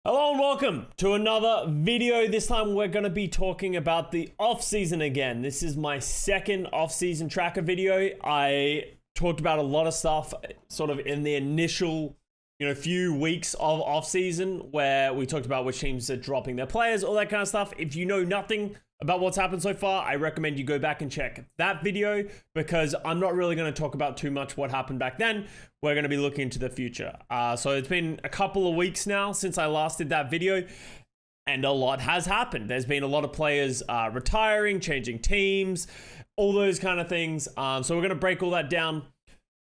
Hello and welcome to another video. This time we're going to be talking about the off-season again. This is my second off-season tracker video. I talked about a lot of stuff sort of in the initial, few weeks of off-season where we talked about which teams are dropping their players, all that kind of stuff. If you know nothing about what's happened so far, I recommend you go back and check that video because I'm not really going to talk about too much what happened back then. We're going to be looking into the future. So it's been a couple of weeks now since I last did that video, and a lot has happened. There's been a lot of players retiring, changing teams, all those kind of things. So we're going to break all that down.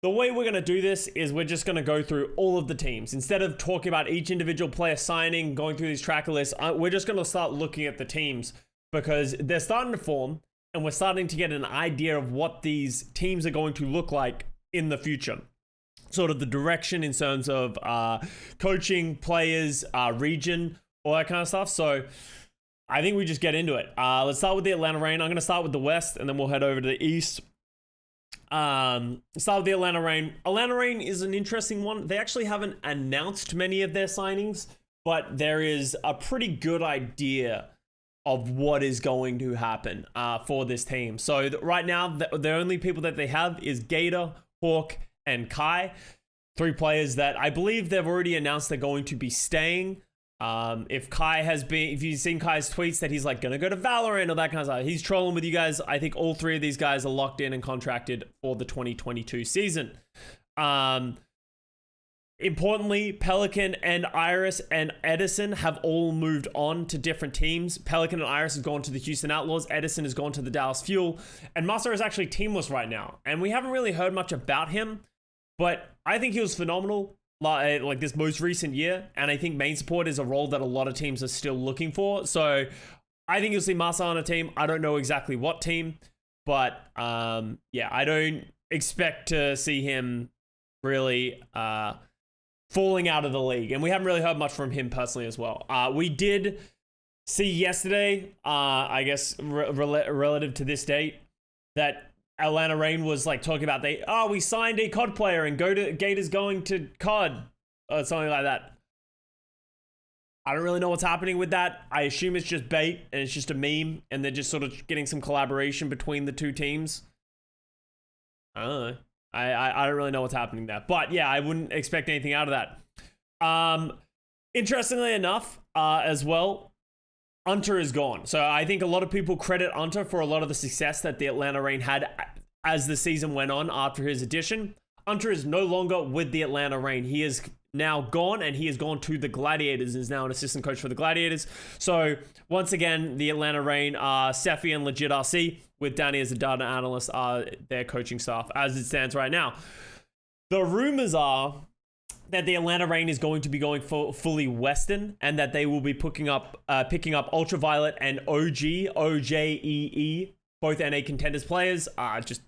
The way we're going to do this is we're just going to go through all of the teams. Instead of talking about each individual player signing, going through these tracker lists, we're just going to start looking at the teams because they're starting to form and we're starting to get an idea of what these teams are going to look like in the future. Sort of the direction in terms of coaching, players, region, all that kind of stuff. So I think we just get into it. Let's start with the Atlanta Reign. I'm going to start with the West and then we'll head over to the East. Start with the Atlanta Reign. Atlanta Reign is an interesting one. They actually haven't announced many of their signings, but there is a pretty good idea of what is going to happen for this team. So right now, the only people that they have is Gator, Hawk, and Kai. Three players that I believe they've already announced they're going to be staying. If you've seen Kai's tweets that he's like gonna go to Valorant or that kind of stuff, he's trolling with you guys. I think all three of these guys are locked in and contracted for the 2022 season. Importantly, Pelican and Iris and Edison have all moved on to different teams. Pelican and Iris have gone to the Houston Outlaws. Edison has gone to the Dallas Fuel. And Master is actually teamless right now. And we haven't really heard much about him, but I think he was phenomenal like this most recent year. And I think main support is a role that a lot of teams are still looking for. So I think you'll see Master on a team. I don't know exactly what team, but yeah, I don't expect to see him really falling out of the league. And we haven't really heard much from him personally as well. We did see yesterday, I guess relative to this date, that Atlanta Reign was like talking about we signed a COD player and Gator's going to COD or something like that. I don't really know what's happening with that. I assume it's just bait and it's just a meme and they're just sort of getting some collaboration between the two teams. I don't know. I don't really know what's happening there. But yeah, I wouldn't expect anything out of that. Interestingly enough, as well, Unter is gone. So I think a lot of people credit Unter for a lot of the success that the Atlanta Reign had as the season went on after his addition. Unter is no longer with the Atlanta Reign. He is now gone and he has gone to the Gladiators and is now an assistant coach for the Gladiators. So once again, the Atlanta Reign are Seffi and Legit RC with Danny as a data analyst are their coaching staff as it stands right now. The rumors are that the Atlanta Reign is going to be going fully Western and that they will be picking up Ultraviolet and OJEE, both NA Contenders players, just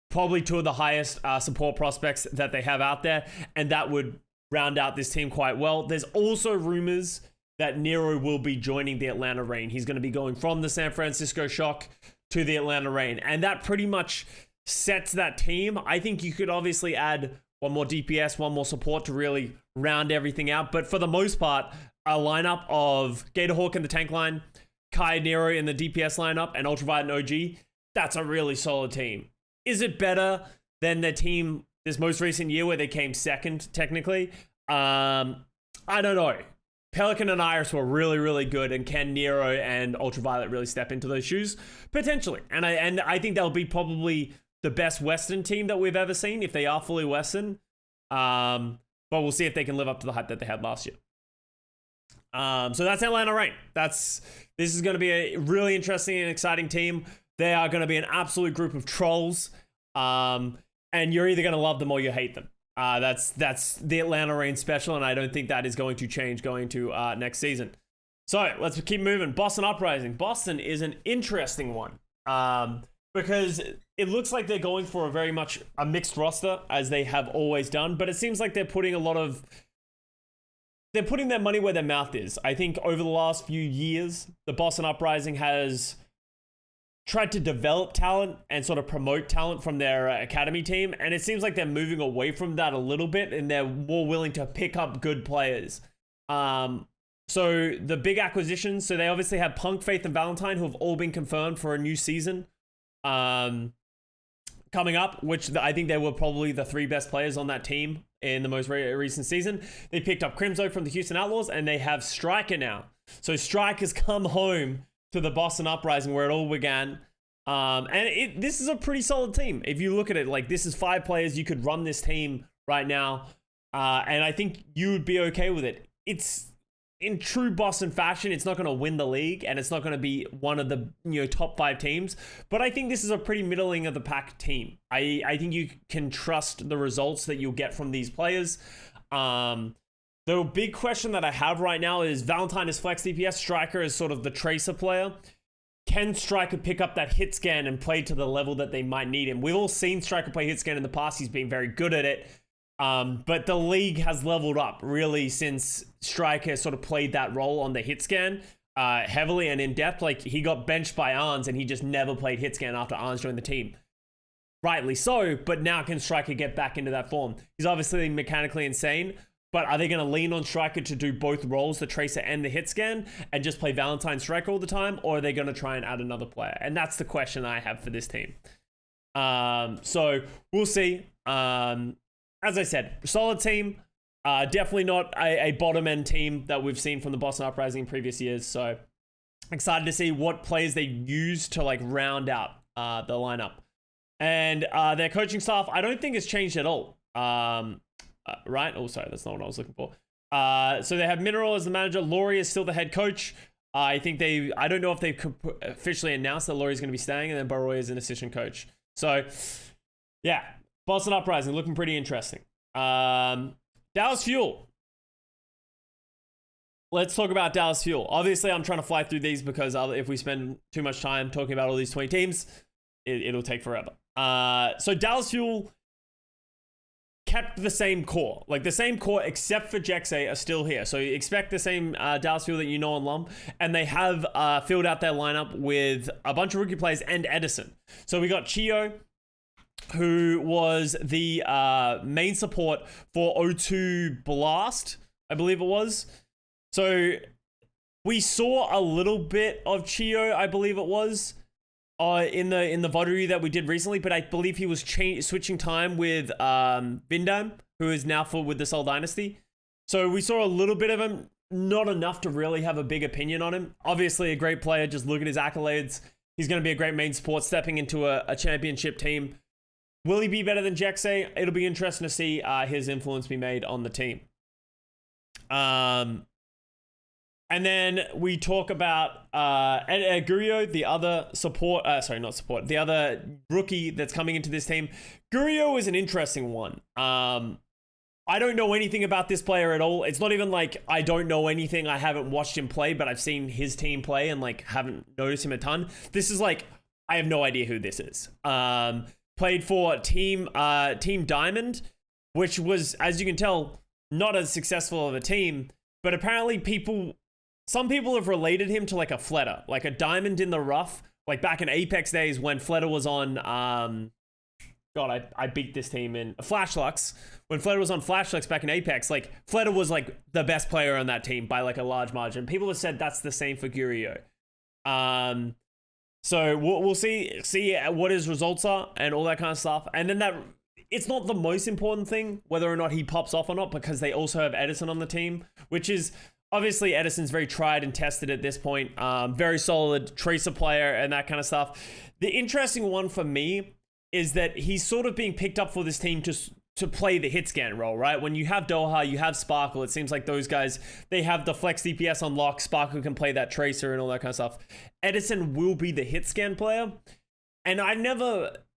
probably two of the highest support prospects that they have out there, and that would round out this team quite well. There's also rumors that Nero will be joining the Atlanta Reign. He's going to be going from the San Francisco Shock to the Atlanta Reign, and that pretty much sets that team. I think you could obviously add one more DPS, one more support to really round everything out. But for the most part, a lineup of Gator Hawk in the tank line, Kai Nero in the DPS lineup, and Ultraviolet and OG, that's a really solid team. Is it better than the team this most recent year where they came second, technically? I don't know. Pelican and Iris were really, really good, and can Nero and Ultraviolet really step into those shoes? Potentially. And I think they'll be probably the best Western team that we've ever seen if they are fully Western. But we'll see if they can live up to the hype that they had last year. So that's Atlanta Reign. This is going to be a really interesting and exciting team. They are going to be an absolute group of trolls. And you're either going to love them or you hate them. That's the Atlanta Reign special, and I don't think that is going to change going to next season. So let's keep moving. Boston Uprising. Boston is an interesting one. Because it looks like they're going for very much a mixed roster, as they have always done, but it seems like they're putting their money where their mouth is. I think over the last few years, the Boston Uprising has tried to develop talent and sort of promote talent from their academy team, and it seems like they're moving away from that a little bit, and they're more willing to pick up good players. So the big acquisitions, so they obviously have Punk, Faith, and Valentine, who have all been confirmed for a new season coming up, which I think they were probably the 3 best players on that team in the most recent season. They picked up Crimzo from the Houston Outlaws, and they have Striker now. So Striker's come home to the Boston Uprising where it all began. This is a pretty solid team. If you look at it, like, this is 5 players. You could run this team right now. And I think you would be okay with it. It's in true Boston fashion. It's not going to win the league, and it's not going to be one of the top 5 teams. But I think this is a pretty middling of the pack team. I think you can trust the results that you'll get from these players. The big question that I have right now is Valentine is flex DPS, Striker is sort of the tracer player. Can Striker pick up that hit scan and play to the level that they might need him? We've all seen Striker play hit scan in the past. He's been very good at it. But the league has leveled up really since Striker sort of played that role on the hit scan heavily and in depth. Like, he got benched by Arns and he just never played hit scan after Arns joined the team. Rightly so, but now can Striker get back into that form? He's obviously mechanically insane, but are they going to lean on Striker to do both roles, the tracer and the hit scan, and just play Valentine Striker all the time? Or are they going to try and add another player? And that's the question I have for this team. So we'll see. As I said, solid team. Definitely not a bottom end team that we've seen from the Boston Uprising in previous years. So excited to see what players they use to like round out the lineup. And their coaching staff, I don't think has changed at all. Right? Oh, sorry, that's not what I was looking for. So they have Mineral as the manager. Laurie is still the head coach. I don't know if they could officially announced that Laurie's going to be staying, and then Baroy is an assistant coach. So, yeah, Boston Uprising looking pretty interesting. Dallas Fuel. Let's talk about Dallas Fuel. Obviously, I'm trying to fly through these because if we spend too much time talking about all these 20 teams, it'll take forever. So Dallas Fuel kept the same core. Like, the same core except for Jexay are still here. So you expect the same Dallas Fuel that you know and love. And they have filled out their lineup with a bunch of rookie players and Edison. So we got Chio, who was the main support for O2 Blast, I believe it was. So we saw a little bit of Chio, I believe it was, in the VOD that we did recently, but I believe he was switching time with Vindam, who is now with the Seoul Dynasty. So we saw a little bit of him, not enough to really have a big opinion on him. Obviously a great player, just look at his accolades. He's going to be a great main support stepping into a championship team. Will he be better than Jexay? It'll be interesting to see his influence be made on the team. And then we talk about Gurio, the other the other rookie that's coming into this team. Gurio is an interesting one. I don't know anything about this player at all. It's not even like I don't know anything. I haven't watched him play, but I've seen his team play and like haven't noticed him a ton. This is like, I have no idea who this is. Played for Team Diamond, which was, as you can tell, not as successful of a team, but apparently some people have related him to like a Fleta, like a diamond in the rough, like back in Apex days when Fleta was on, I beat this team in Flashlux. When Fleta was on Flashlux back in Apex, like Fleta was like the best player on that team by like a large margin. People have said that's the same for Gurio. So we'll see what his results are and all that kind of stuff. And then it's not the most important thing whether or not he pops off or not, because they also have Edison on the team, which is obviously Edison's very tried and tested at this point. Very solid tracer player and that kind of stuff. The interesting one for me is that he's sort of being picked up for this team to play the hit scan role, right? When you have Doha, you have Sparkle. It seems like those guys, they have the flex DPS on lock. Sparkle can play that tracer and all that kind of stuff. Edison will be the hit scan player. And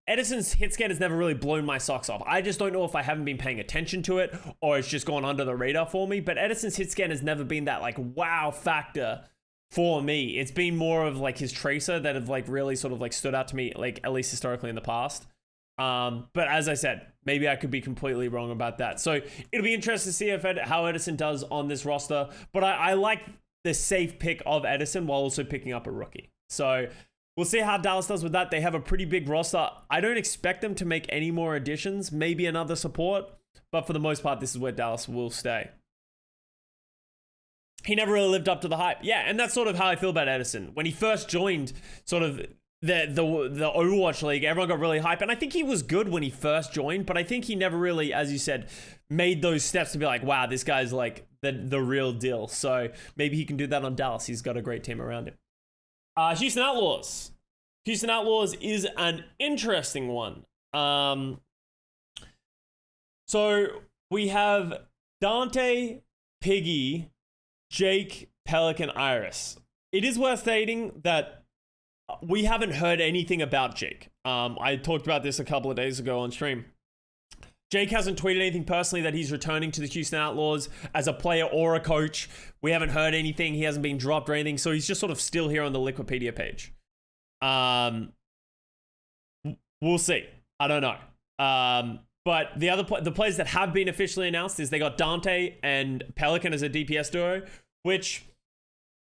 Edison's hit scan has never really blown my socks off. I just don't know if I haven't been paying attention to it or it's just gone under the radar for me. But Edison's hit scan has never been that like wow factor for me. It's been more of like his tracer that have like really sort of like stood out to me, like at least historically in the past. But as I said, maybe I could be completely wrong about that. So it'll be interesting to see how Edison does on this roster. But I like the safe pick of Edison while also picking up a rookie. So we'll see how Dallas does with that. They have a pretty big roster. I don't expect them to make any more additions, maybe another support. But for the most part, this is where Dallas will stay. he never really lived up to the hype. Yeah, and that's sort of how I feel about Edison. When he first joined sort of the Overwatch League, everyone got really hyped, and I think he was good when he first joined, but I think he never really, as you said, made those steps to be like, wow, this guy's like the real deal. So maybe he can do that on Dallas. He's got a great team around him. Houston Outlaws. Houston Outlaws is an interesting one. So we have Dante, Piggy, Jake, Pelican, Iris. It is worth stating that we haven't heard anything about Jake. I talked about this a couple of days ago on stream. Jake hasn't tweeted anything personally that he's returning to the Houston Outlaws as a player or a coach. We haven't heard anything. He hasn't been dropped or anything. So he's just sort of still here on the Wikipedia page. We'll see. I don't know. But the players that have been officially announced is they got Dante and Pelican as a DPS duo, which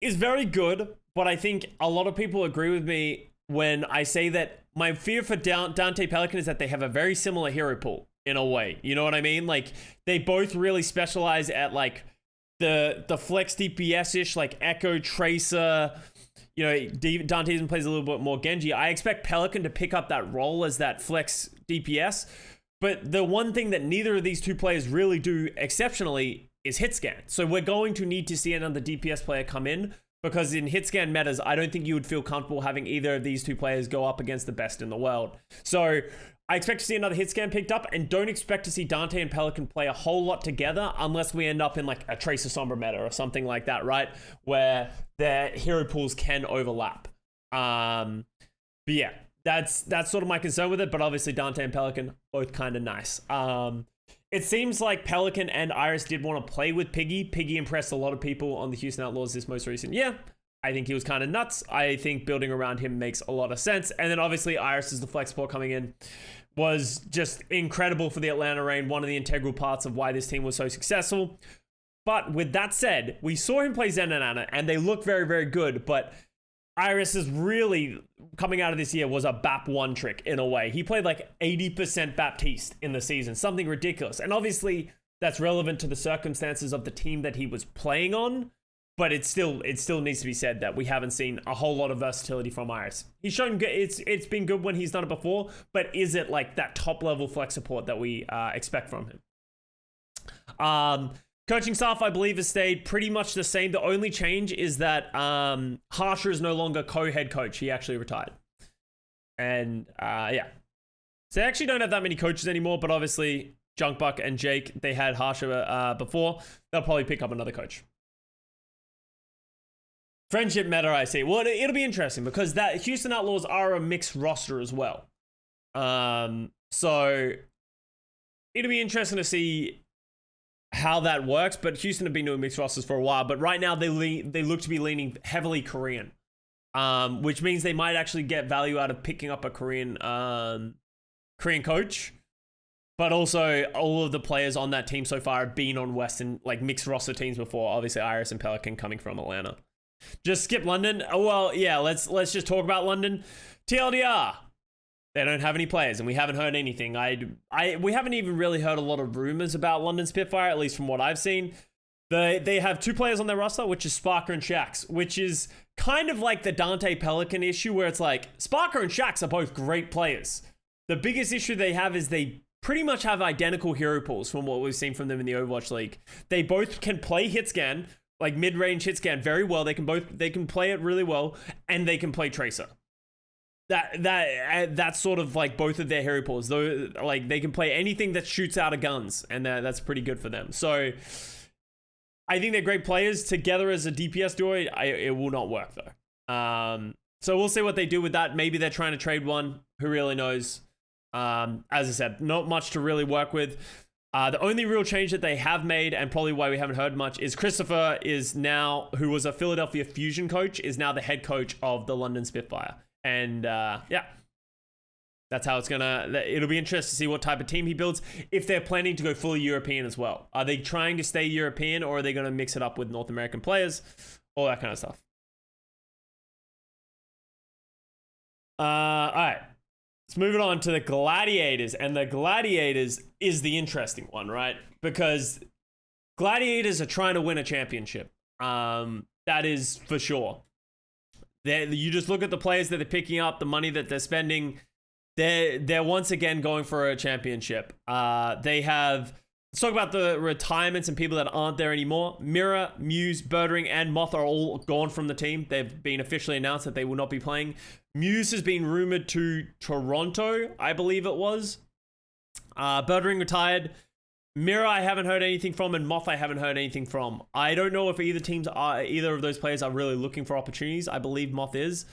is very good. But I think a lot of people agree with me when I say that my fear for Dante Pelican is that they have a very similar hero pool in a way. You know what I mean? Like they both really specialize at like the flex DPS-ish, like Echo, Tracer. You know, Dante even plays a little bit more Genji. I expect Pelican to pick up that role as that flex DPS. But the one thing that neither of these two players really do exceptionally is hit scan. So we're going to need to see another DPS player come in, because in hit scan metas, I don't think you would feel comfortable having either of these two players go up against the best in the world. So I expect to see another hit scan picked up, and don't expect to see Dante and Pelican play a whole lot together unless we end up in like a Tracer Sombra meta or something like that, right? Where their hero pools can overlap. But yeah, that's sort of my concern with it. But obviously Dante and Pelican, both kind of nice. It seems like Pelican and Iris did want to play with Piggy. Piggy impressed a lot of people on the Houston Outlaws this most recent year. I think he was kind of nuts. I think building around him makes a lot of sense. And then obviously Iris as the flex support coming in was just incredible for the Atlanta Reign. One of the integral parts of why this team was so successful. But with that said, we saw him play Zen and Anna, and they look very, very good. But Iris is really, coming out of this year, was a BAP 1 trick in a way. He played like 80% Baptiste in the season, something ridiculous. And obviously that's relevant to the circumstances of the team that he was playing on, but it still needs to be said that we haven't seen a whole lot of versatility from Iris. He's shown good, it's been good when he's done it before, but is it like that top level flex support that we expect from him? Coaching staff, I believe, has stayed pretty much the same. The only change is that Harsher is no longer co-head coach. He actually retired. And yeah. So they actually don't have that many coaches anymore, but obviously Junkbuck and Jake, they had Harsher before. They'll probably pick up another coach. Friendship meta, I see. Well, it'll be interesting because that Houston Outlaws are a mixed roster as well. So it'll be interesting to see how that works, but Houston have been doing mixed rosters for a while, but right now they look to be leaning heavily Korean, which means they might actually get value out of picking up a Korean coach, but also all of the players on that team so far have been on Western, like mixed roster teams before, obviously Iris and Pelican coming from Atlanta. Just skip London. Oh, well, yeah, let's just talk about London. TLDR. They don't have any players, and we haven't heard anything. We haven't even really heard a lot of rumors about London Spitfire, at least from what I've seen. They have two players on their roster, which is Sparker and Shax, which is kind of like the Dante Pelican issue, where it's like, Sparker and Shax are both great players. The biggest issue they have is they pretty much have identical hero pools from what we've seen from them in the Overwatch League. They both can play hit scan, like mid-range hit scan very well. They can play it really well, and they can play Tracer. That's sort of like both of their hero pools. Though, like they can play anything that shoots out of guns, and that's pretty good for them. So I think they're great players together as a DPS duo. It will not work though. So we'll see what they do with that. Maybe they're trying to trade one. Who really knows? As I said, not much to really work with. The only real change that they have made, and probably why we haven't heard much, is Christopher is now, who was a Philadelphia Fusion coach, is now the head coach of the London Spitfire. And yeah, that's how it'll be interesting to see what type of team he builds, if they're planning to go fully European as well. Are they trying to stay European, or are they going to mix it up with North American players? All that kind of stuff. All right. Let's move it on to the Gladiators. And the Gladiators is the interesting one, right? Because Gladiators are trying to win a championship. That is for sure. You just look at the players that they're picking up, the money that they're spending. They're once again going for a championship. They have. Let's talk about the retirements and people that aren't there anymore. Mira, Muse, Birdring, and Moth are all gone from the team. They've been officially announced that they will not be playing. Muse has been rumored to Toronto, I believe it was. Birdring retired. Mira, I haven't heard anything from, and Moth, I haven't heard anything from. I don't know if either of those players are really looking for opportunities. I believe Moth is.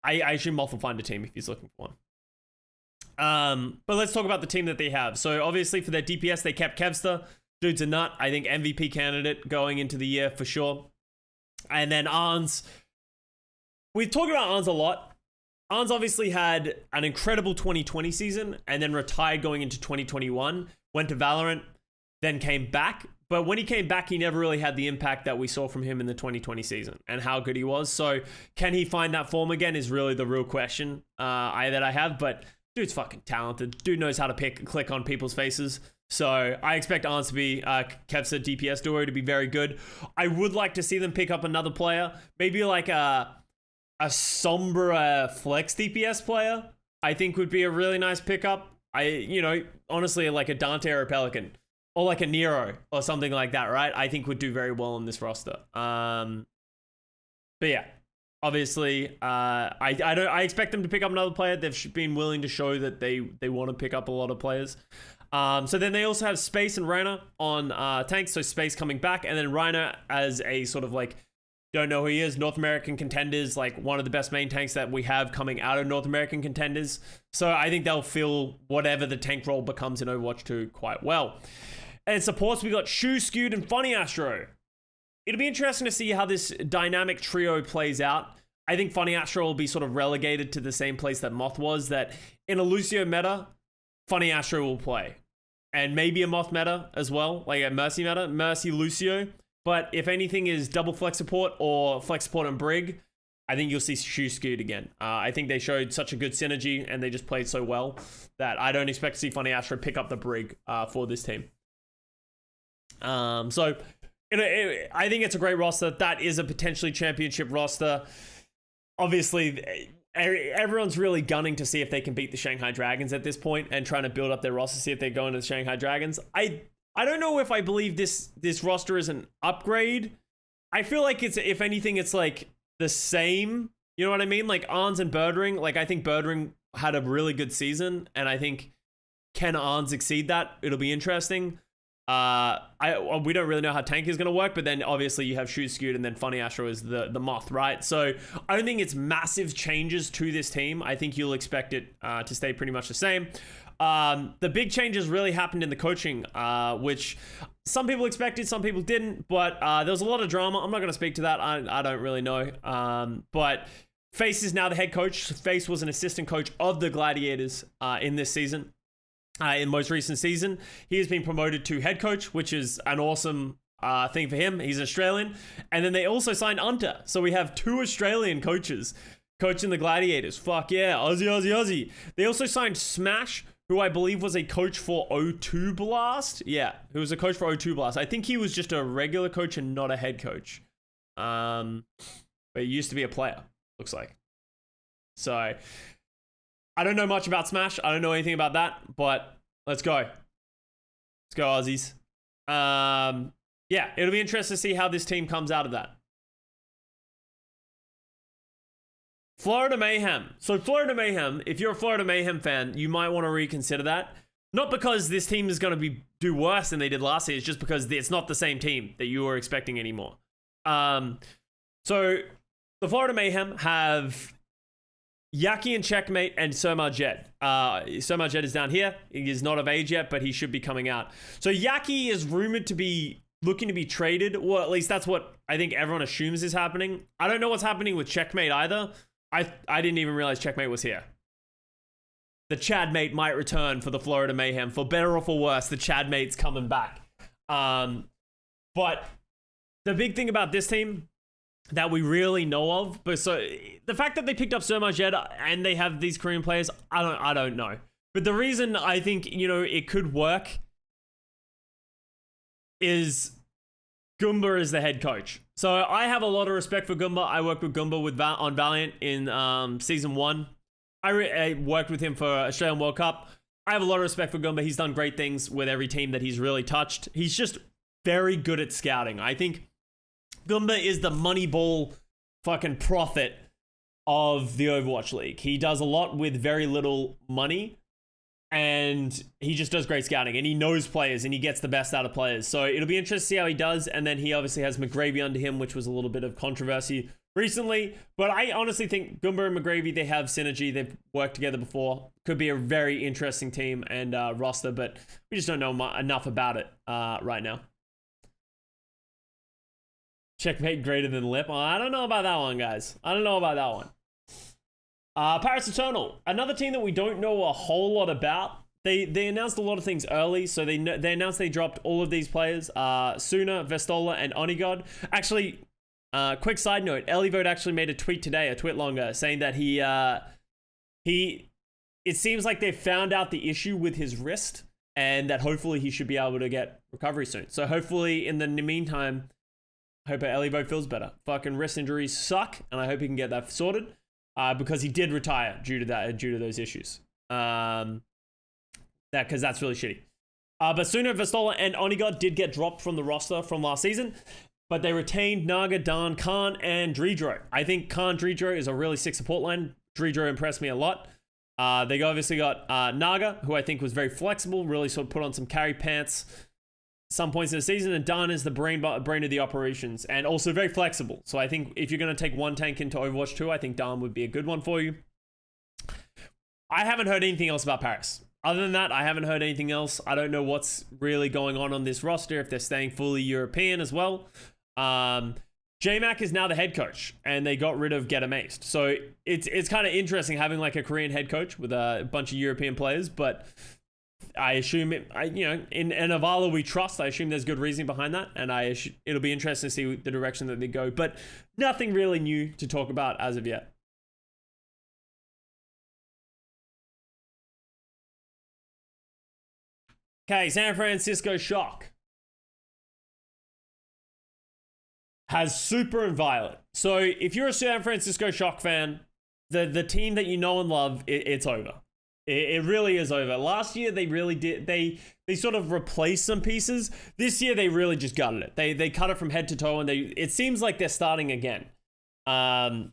I assume Moth will find a team if he's looking for one. But let's talk about the team that they have. So obviously for their DPS, they kept Custa. Dude's a nut. I think MVP candidate going into the year for sure. And then Arns. We've talked about Arns a lot. Arns obviously had an incredible 2020 season and then retired going into 2021. Went to Valorant, then came back. But when he came back, he never really had the impact that we saw from him in the 2020 season and how good he was. So can he find that form again is really the real question that I have. But dude's fucking talented. Dude knows how to click on people's faces. So I expect Arns to be Kevsa DPS duo to be very good. I would like to see them pick up another player. Maybe like a Sombra flex DPS player. I think would be a really nice pickup. Honestly, like a Dante or a Pelican. Or like a Nero or something like that, right? I think would do very well on this roster. But yeah. Obviously, I expect them to pick up another player. They've been willing to show that they want to pick up a lot of players. So then they also have Space and Reina on tanks. So Space coming back, and then Reina as a sort of like, don't know who he is, North American Contenders, like one of the best main tanks that we have coming out of North American Contenders. So I think they'll fill whatever the tank role becomes in Overwatch 2 quite well. And supports, we got Shu, Skewed, and Funny Astro. It'll be interesting to see how this dynamic trio plays out. I think Funny Astro will be sort of relegated to the same place that Moth was, that in a Lucio meta, Funny Astro will play. And maybe a Moth meta as well, like a Mercy meta, Mercy Lucio. But if anything is double flex support or flex support and Brig, I think you'll see Shu Skewed again. I think they showed such a good synergy and they just played so well that I don't expect to see Funny Astro pick up the Brig for this team. I think it's a great roster. That is a potentially championship roster. Obviously, everyone's really gunning to see if they can beat the Shanghai Dragons at this point and trying to build up their roster, see if they go into the Shanghai Dragons. I don't know if I believe this roster is an upgrade. I feel like it's, if anything, it's like the same. You know what I mean? Like Arns and Birdring. Like I think Birdring had a really good season, and I think can Arns exceed that? It'll be interesting. We don't really know how tank is going to work, but then obviously you have Shu Skewed and then Funny Astro is the Moth, right? So I don't think it's massive changes to this team. I think you'll expect it to stay pretty much the same. The big changes really happened in the coaching, which some people expected, some people didn't, but there was a lot of drama. I'm not going to speak to that. I don't really know. But Face is now the head coach. Face was an assistant coach of the Gladiators in this season. In most recent season, he has been promoted to head coach, which is an awesome thing for him. He's Australian. And then they also signed Unta. So we have 2 Australian coaches coaching the Gladiators. Fuck yeah, Aussie, Aussie, Aussie. They also signed Smash, who I believe was a coach for O2 Blast. Yeah, who was a coach for O2 Blast. I think he was just a regular coach and not a head coach. But he used to be a player, looks like. So I don't know much about Smash. I don't know anything about that, but let's go. Let's go, Aussies. Yeah, it'll be interesting to see how this team comes out of that. Florida Mayhem. So Florida Mayhem, if you're a Florida Mayhem fan, you might want to reconsider that. Not because this team is going to do worse than they did last year. It's just because it's not the same team that you were expecting anymore. So the Florida Mayhem have Yaki and Checkmate and Surma Jet. Surma Jet is down here. He is not of age yet, but he should be coming out. So Yaki is rumored to be looking to be traded. Well, at least that's what I think everyone assumes is happening. I don't know what's happening with Checkmate either. I didn't even realize Checkmate was here. The Chadmate might return for the Florida Mayhem. For better or for worse, the Chadmate's coming back. But the big thing about this team that we really know of, but so the fact that they picked up Surma Jet and they have these Korean players, I don't know. But the reason I think, it could work is Goomba is the head coach. So I have a lot of respect for Goomba. I worked with Goomba on Valiant in season 1. I worked with him for Australian World Cup. I have a lot of respect for Goomba. He's done great things with every team that he's really touched. He's just very good at scouting. I think Goomba is the Moneyball fucking prophet of the Overwatch League. He does a lot with very little money, and he just does great scouting, and he knows players, and he gets the best out of players. So it'll be interesting to see how he does. And then he obviously has McGravy under him, which was a little bit of controversy recently. But I honestly think Goomba and McGravy, they have synergy. They've worked together before. Could be a very interesting team and roster, but we just don't know enough about it right now. Checkmate greater than Lip. Oh, I don't know about that one, guys. I don't know about that one. Paris Eternal, another team that we don't know a whole lot about. They announced a lot of things early, so they announced they dropped all of these players. Suna, Vestola, and Onigod. Actually, quick side note, Elivote actually made a tweet today, a tweet longer, saying that it seems like they found out the issue with his wrist, and that hopefully he should be able to get recovery soon. So hopefully in the meantime, I hope Elivote feels better. Fucking wrist injuries suck, and I hope he can get that sorted. Because he did retire due to those issues. Because that's really shitty. But Suna, Vestola, and Onigod did get dropped from the roster from last season, but they retained Naga, Dan, Khan, and Dredro. I think Khan Dredro is a really sick support line. Dredro impressed me a lot. They obviously got Naga, who I think was very flexible, really sort of put on some carry pants some points in the season, and Dan is the brain of the operations, and also very flexible. So I think if you're going to take one tank into Overwatch 2, I think Dan would be a good one for you. I haven't heard anything else about Paris. Other than that, I haven't heard anything else. I don't know what's really going on this roster, if they're staying fully European as well. JMac is now the head coach, and they got rid of Get Amazed. So it's kind of interesting having like a Korean head coach with a bunch of European players, but I assume in Avala we trust. I assume there's good reasoning behind that, and it'll be interesting to see the direction that they go. But nothing really new to talk about as of yet. Okay, San Francisco Shock has Super and Violet. So if you're a San Francisco Shock fan, the team that you know and love, it's over. It really is over. Last year, they really did. They sort of replaced some pieces. This year, they really just gutted it. They cut it from head to toe, and it seems like they're starting again. I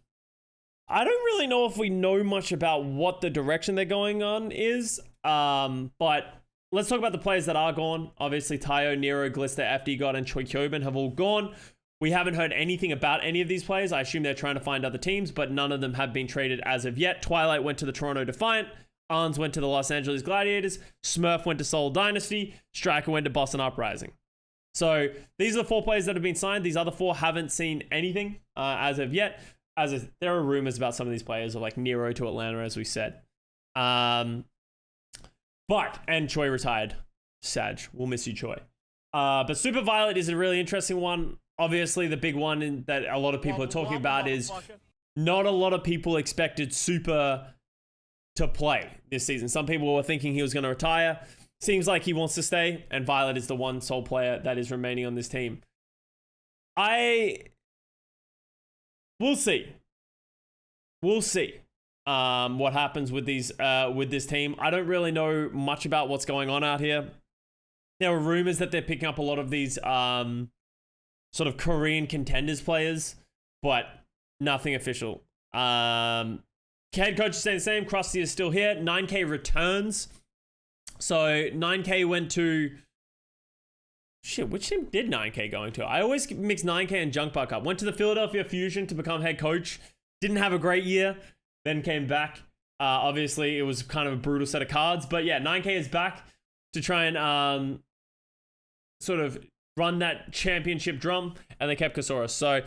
don't really know if we know much about what the direction they're going on is. But let's talk about the players that are gone. Obviously, Tayo, Nero, Glister, FD God, and Choi Kyobin have all gone. We haven't heard anything about any of these players. I assume they're trying to find other teams, but none of them have been traded as of yet. Twilight went to the Toronto Defiant. Arns went to the Los Angeles Gladiators. Smurf went to Seoul Dynasty. Striker went to Boston Uprising. So these are the 4 players that have been signed. These other 4 haven't seen anything as of yet. There are rumors about some of these players, of like Nero to Atlanta, as we said. And Choi retired. Sag. We'll miss you, Choi. But Super Violet is a really interesting one. Obviously, the big one that a lot of people are talking about is not a lot of people expected Super to play this season. Some people were thinking he was going to retire. Seems like he wants to stay, and Violet is the one sole player that is remaining on this team. We'll see. We'll see what happens with this team. I don't really know much about what's going on out here. There were rumors that they're picking up a lot of these sort of Korean contenders players, but nothing official. Head coach is staying the same. Krusty is still here. 9K returns. So 9K went to... Shit, which team did 9K going to? I always mix 9K and Junk Buck up. Went to the Philadelphia Fusion to become head coach. Didn't have a great year. Then came back. Obviously, it was kind of a brutal set of cards. But yeah, 9K is back to try and sort of run that championship drum. And they kept Kasaurus. So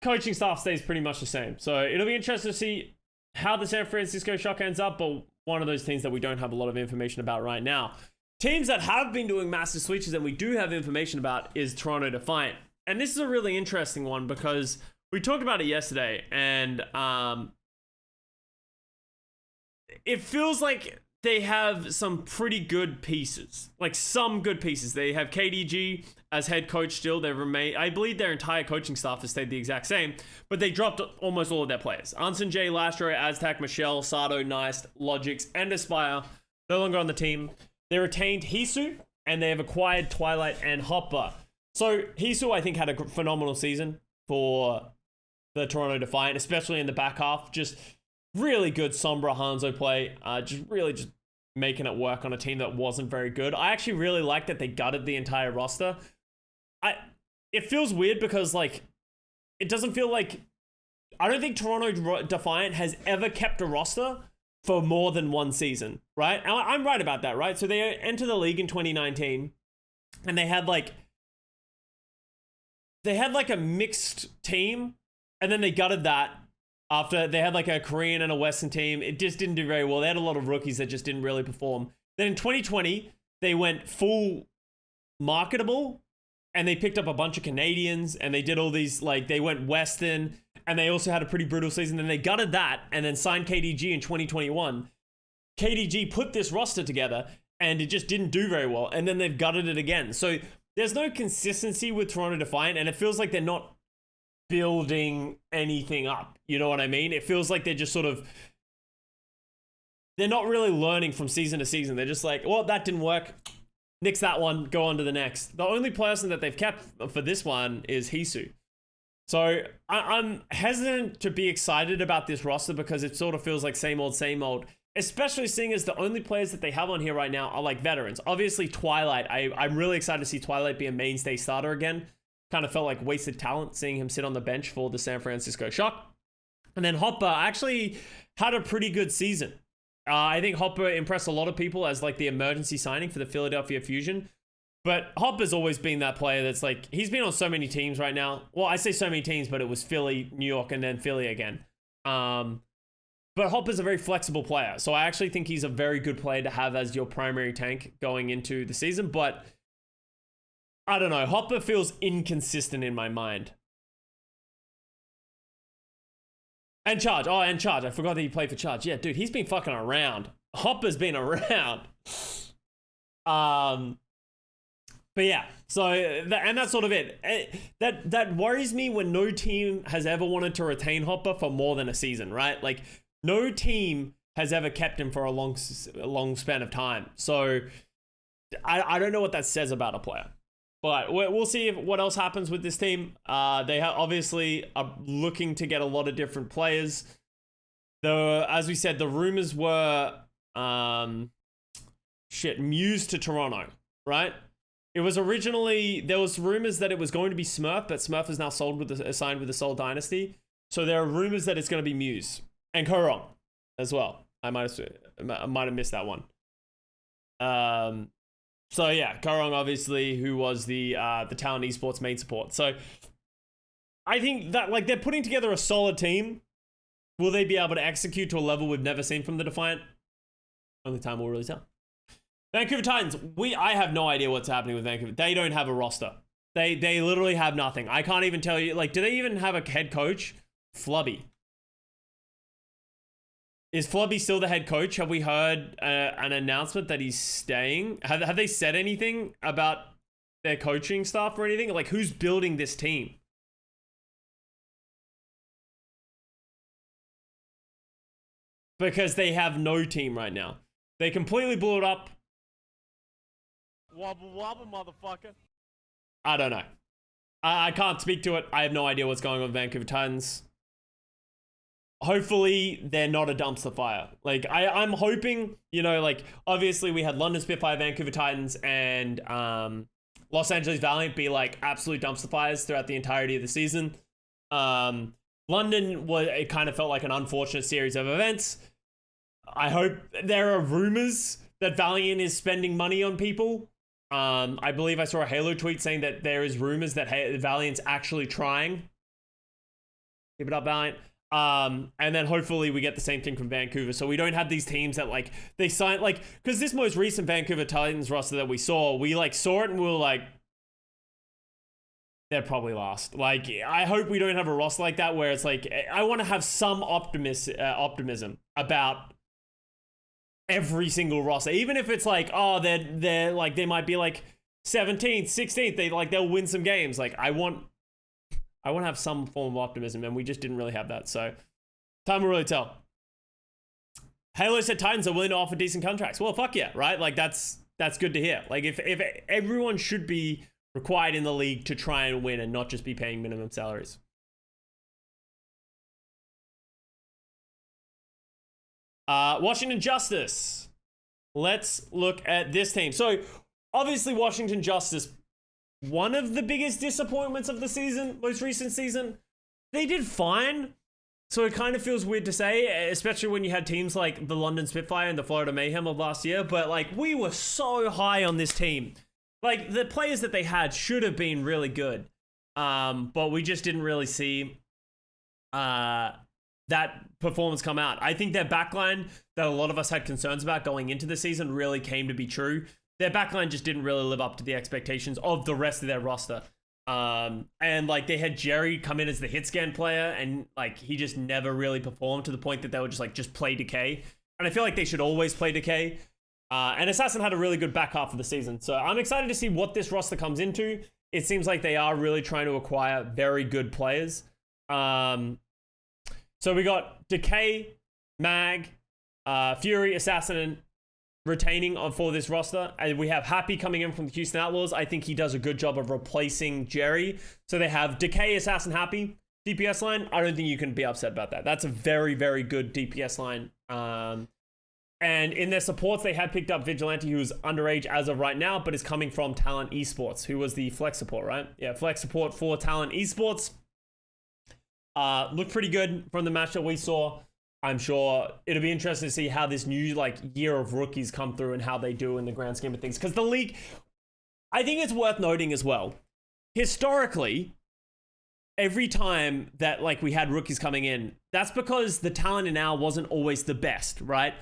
coaching staff stays pretty much the same. So it'll be interesting to see how the San Francisco Shock ends up, but one of those teams that we don't have a lot of information about right now. Teams that have been doing massive switches and we do have information about is Toronto Defiant. And this is a really interesting one because we talked about it yesterday, and it feels like they have some pretty good pieces, like some good pieces. They have KDG as head coach still. They remain, I believe their entire coaching staff has stayed the exact same, but they dropped almost all of their players. Anson J, Lastro, Aztec, Michelle, Sato, Nice, Logix, and Aspire no longer on the team. They retained Hisu, and they have acquired Twilight and Hopper. So Hisu, I think, had a phenomenal season for the Toronto Defiant, especially in the back half. Just really good Sombra Hanzo play. Just making it work on a team that wasn't very good. I actually really like that they gutted the entire roster. It feels weird because, like, it doesn't feel like... I don't think Toronto Defiant has ever kept a roster for more than one season, right? And I'm right about that, right? So they entered the league in 2019, and they had like a mixed team, and then they gutted that after they had like a Korean and a Western team. It just didn't do very well. They had a lot of rookies that just didn't really perform. Then in 2020, they went full marketable, and they picked up a bunch of Canadians, and they did all these, like, they went Western, and they also had a pretty brutal season. Then they gutted that and then signed KDG in 2021. KDG put this roster together, and it just didn't do very well. And then they've gutted it again. So there's no consistency with Toronto Defiant, and it feels like they're not building anything up. You know what I mean? It feels like they're just sort of... they're not really learning from season to season. They're just like, well, that didn't work. Nix that one, go on to the next. The only person that they've kept for this one is Hisu. So I'm hesitant to be excited about this roster because it sort of feels like same old, especially seeing as the only players that they have on here right now are like veterans. Obviously Twilight, I'm really excited to see Twilight be a mainstay starter again. Kind of felt like wasted talent seeing him sit on the bench for the San Francisco Shock. And then Hopper actually had a pretty good season. I think Hopper impressed a lot of people as like the emergency signing for the Philadelphia Fusion. But Hopper's always been that player that's like, he's been on so many teams right now. Well, I say so many teams, but it was Philly, New York, and then Philly again. But Hopper's a very flexible player. So I actually think he's a very good player to have as your primary tank going into the season. But I don't know. Hopper feels inconsistent in my mind. And Charge. Oh, and Charge. I forgot that he played for Charge. Yeah, dude, he's been fucking around. Hopper's been around. But yeah, so, and that's sort of it. That worries me when no team has ever wanted to retain Hopper for more than a season, right? Like, no team has ever kept him for a long span of time. So, I don't know what that says about a player. But we'll see what else happens with this team. They obviously are looking to get a lot of different players. As we said, the rumors were, Muse to Toronto, right? It was originally, there was rumors that it was going to be Smurf, but Smurf is now signed with the Seoul Dynasty. So there are rumors that it's going to be Muse and Korong as well. I might have missed that one. So yeah, Korong obviously, who was the Talent Esports main support. So I think that like they're putting together a solid team. Will they be able to execute to a level we've never seen from the Defiant? Only time will really tell. Vancouver Titans, I have no idea what's happening with Vancouver. They don't have a roster. They literally have nothing. I can't even tell you, like, do they even have a head coach? Flubby. Is Flubby still the head coach? Have we heard an announcement that he's staying? Have they said anything about their coaching staff or anything? Like, who's building this team? Because they have no team right now. They completely blew it up. Wobble wobble, motherfucker. I don't know. I can't speak to it. I have no idea what's going on with Vancouver Titans. Hopefully, they're not a dumpster fire. Like, I'm hoping, you know, like, obviously we had London Spitfire, Vancouver Titans, and Los Angeles Valiant be, like, absolute dumpster fires throughout the entirety of the season. London, it kind of felt like an unfortunate series of events. I hope there are rumors that Valiant is spending money on people. I believe I saw a Halo tweet saying that there is rumors that Valiant's actually trying. Keep it up, Valiant. And then hopefully we get the same thing from Vancouver. So we don't have these teams that like, they sign, like, because this most recent Vancouver Titans roster that we saw it and we were like, they're probably lost. Like, I hope we don't have a roster like that where it's like, I want to have some optimism about every single roster, even if it's like, oh, they're like, they might be like 17th, 16th, they'll win some games. Like, I want to have some form of optimism, and we just didn't really have that. So time will really tell. Halo said Titans are willing to offer decent contracts. Well, fuck yeah, right? Like, that's good to hear. Like, if everyone should be required in the league to try and win and not just be paying minimum salaries. Washington Justice. Let's look at this team. So, obviously, Washington Justice, one of the biggest disappointments of the season, most recent season. They did fine. So it kind of feels weird to say, especially when you had teams like the London Spitfire and the Florida Mayhem of last year. But, like, we were so high on this team. Like, the players that they had should have been really good. But we just didn't really see that performance come out. I think their backline that a lot of us had concerns about going into the season really came to be true. Their backline just didn't really live up to the expectations of the rest of their roster. And like, they had Jerry come in as the hit scan player, and like, he just never really performed to the point that they would just play Decay. And I feel like they should always play Decay. And Assassin had a really good back half of the season. So I'm excited to see what this roster comes into. It seems like they are really trying to acquire very good players. So we got Decay, Mag, Fury, Assassin, retaining for this roster. And we have Happy coming in from the Houston Outlaws. I think he does a good job of replacing Jerry. So they have Decay, Assassin, Happy, DPS line. I don't think you can be upset about that. That's a very, very good DPS line. And in their supports, they had picked up Vigilante, who's underage as of right now, but is coming from Talent Esports, who was the flex support, right? Yeah, flex support for Talent Esports. Looked pretty good from the match that we saw. I'm sure it'll be interesting to see how this new year of rookies come through and how they do in the grand scheme of things. Because the league, I think it's worth noting as well, historically, every time that we had rookies coming in, that's because the talent in our wasn't always the best, right?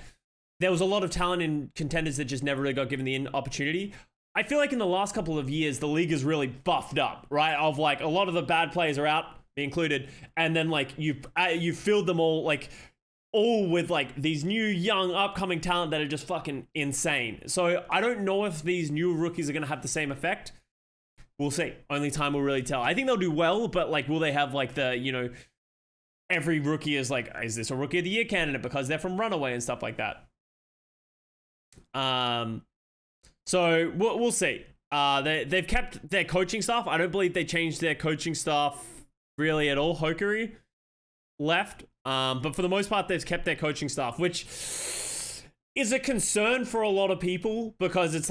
There was a lot of talent in contenders that just never really got given the opportunity. I feel like in the last couple of years, the league is really buffed up, right? Of a lot of the bad players are out, me included, and then you filled them all all with these new young upcoming talent that are just fucking insane. So I don't know if these new rookies are going to have the same effect. We'll see. Only time will really tell. I think they'll do well, but will they have the, every rookie is is this a rookie of the year candidate because they're from Runaway and stuff like that. So we'll see. They've kept their coaching staff. I don't believe they changed their coaching staff really at all. Hokery left. But for the most part, they've kept their coaching staff, which is a concern for a lot of people because it's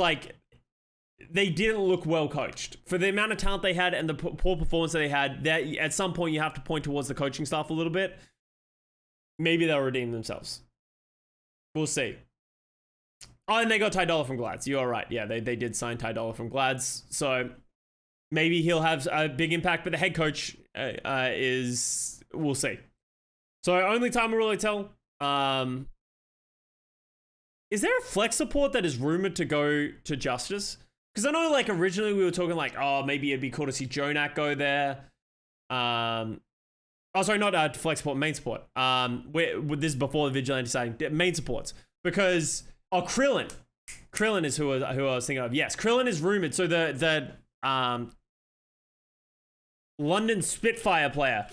they didn't look well coached. For the amount of talent they had and the poor performance that they had, that at some point you have to point towards the coaching staff a little bit. Maybe they'll redeem themselves. We'll see. Oh, and they got Ty Dollar from Glads. You are right. Yeah, they did sign Ty Dollar from Glads. So maybe he'll have a big impact, but the head coach we'll see. So only time will really tell. Is there a flex support that is rumored to go to Justice? Because I know originally we were talking oh, maybe it'd be cool to see Jonak go there. Oh, sorry, not flex support, main support. This is before the Vigilante signing. Main supports. Because, Krillin. Krillin is who I was thinking of. Yes, Krillin is rumored. So the London Spitfire player.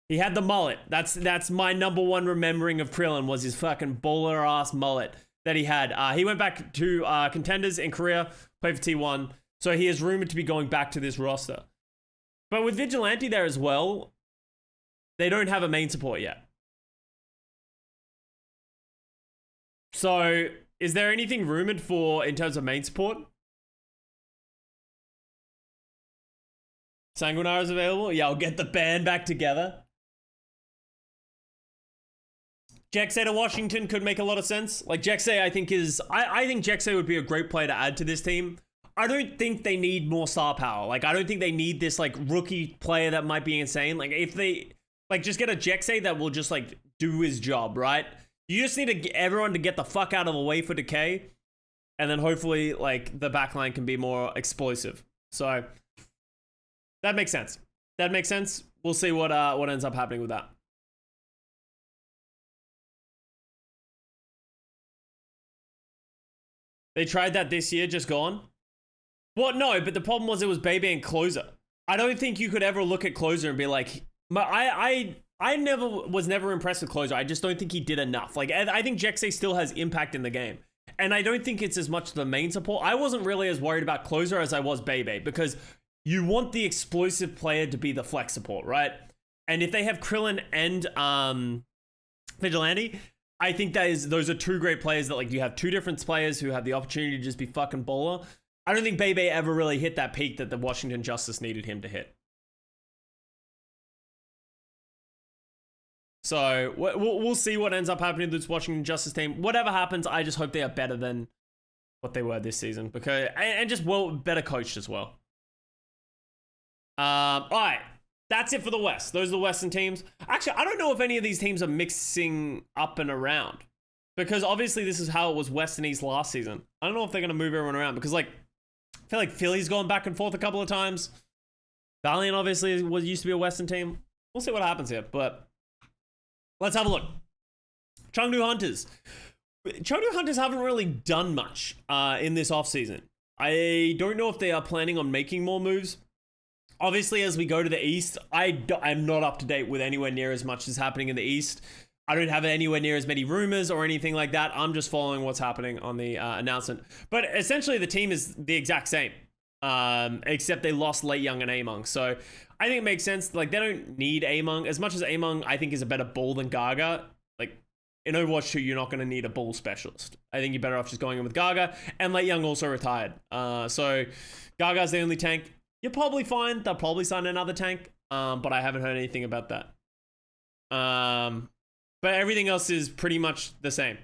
He had the mullet. That's my number one remembering of Krillin was his fucking bowler ass mullet that he had. He went back to contenders in Korea, played for T1. So he is rumored to be going back to this roster. But with Vigilante there as well, they don't have a main support yet. So is there anything rumored for in terms of main support? Sanguinar is available? Yeah, I'll get the band back together. Jexay to Washington could make a lot of sense. Jexay, I think Jexay would be a great player to add to this team. I don't think they need more star power. I don't think they need this rookie player that might be insane. If they just get a Jexay that will just do his job, right? You just need to get everyone to get the fuck out of the way for Decay, and then hopefully the backline can be more explosive. So that makes sense. That makes sense. We'll see what ends up happening with that. They tried that this year, just gone. Well, no, but the problem was it was Bebe and Closer. I don't think you could ever look at Closer and be like, I was never impressed with Closer. I just don't think he did enough. Like, I think Jexay still has impact in the game. And I don't think it's as much the main support. I wasn't really as worried about Closer as I was Bebe, because you want the explosive player to be the flex support, right? And if they have Krillin and Vigilante, I think those are two great players that, like, you have two different players who have the opportunity to just be fucking baller. I don't think Bebe ever really hit that peak that the Washington Justice needed him to hit. So we'll see what ends up happening to this Washington Justice team. Whatever happens, I just hope they are better than what they were this season, because and just better coached as well. All right, that's it for the West. Those are the Western teams. Actually, I don't know if any of these teams are mixing up and around, because obviously this is how it was West and East last season. I don't know if they're gonna move everyone around, because like I feel like Philly's gone back and forth a couple of times. Valiant obviously used to be a Western team. We'll see what happens here, but let's have a look. Chengdu Hunters. Chengdu Hunters haven't really done much in this offseason. I don't know if they are planning on making more moves. Obviously, as we go to the East, I'm not up to date with anywhere near as much as happening in the East. I don't have anywhere near as many rumors or anything like that. I'm just following what's happening on the announcement. But essentially, the team is the exact same, except they lost Late Young and Among. So I think it makes sense. Like, they don't need Among. As much as Among, I think, is a better ball than Gaga. Like, in Overwatch 2, you're not going to need a ball specialist. I think you're better off just going in with Gaga. And Late Young also retired. So Gaga's the only tank. You're probably fine. They'll probably sign another tank. But I haven't heard anything about that. But everything else is pretty much the same.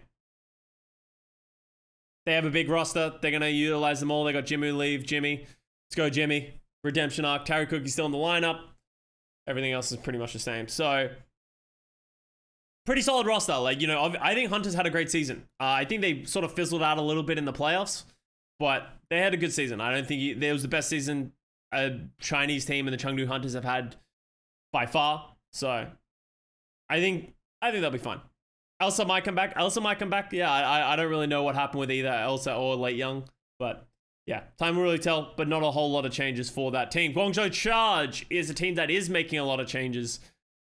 They have a big roster. They're going to utilize them all. They got Jimmy leave. Jimmy. Let's go, Jimmy. Redemption arc. Terry Cookie's still in the lineup. Everything else is pretty much the same. So, pretty solid roster. Like, you know, I think Hunters had a great season. I think they sort of fizzled out a little bit in the playoffs, but they had a good season. I don't think there was the best season a Chinese team and the Chengdu Hunters have had by far. So, I think they'll be fine. Elsa might come back. Yeah, I don't really know what happened with either Elsa or Late Young, but yeah, time will really tell, but not a whole lot of changes for that team. Guangzhou Charge is a team that is making a lot of changes.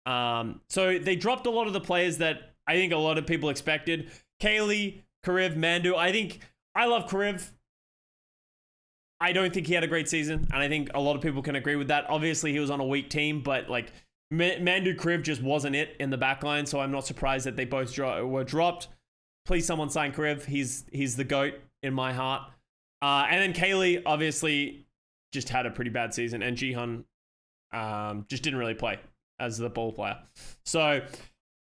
So they dropped a lot of the players that I think a lot of people expected. Kaylee, Kariv, Mandu. I love Kariv. I don't think he had a great season, and I think a lot of people can agree with that. Obviously, he was on a weak team, but like, Mandu Kariv just wasn't it in the backline, so I'm not surprised that they both were dropped. Please, someone sign Kariv. He's the GOAT in my heart. And then Kaylee obviously just had a pretty bad season, and Jihan just didn't really play as the ball player. So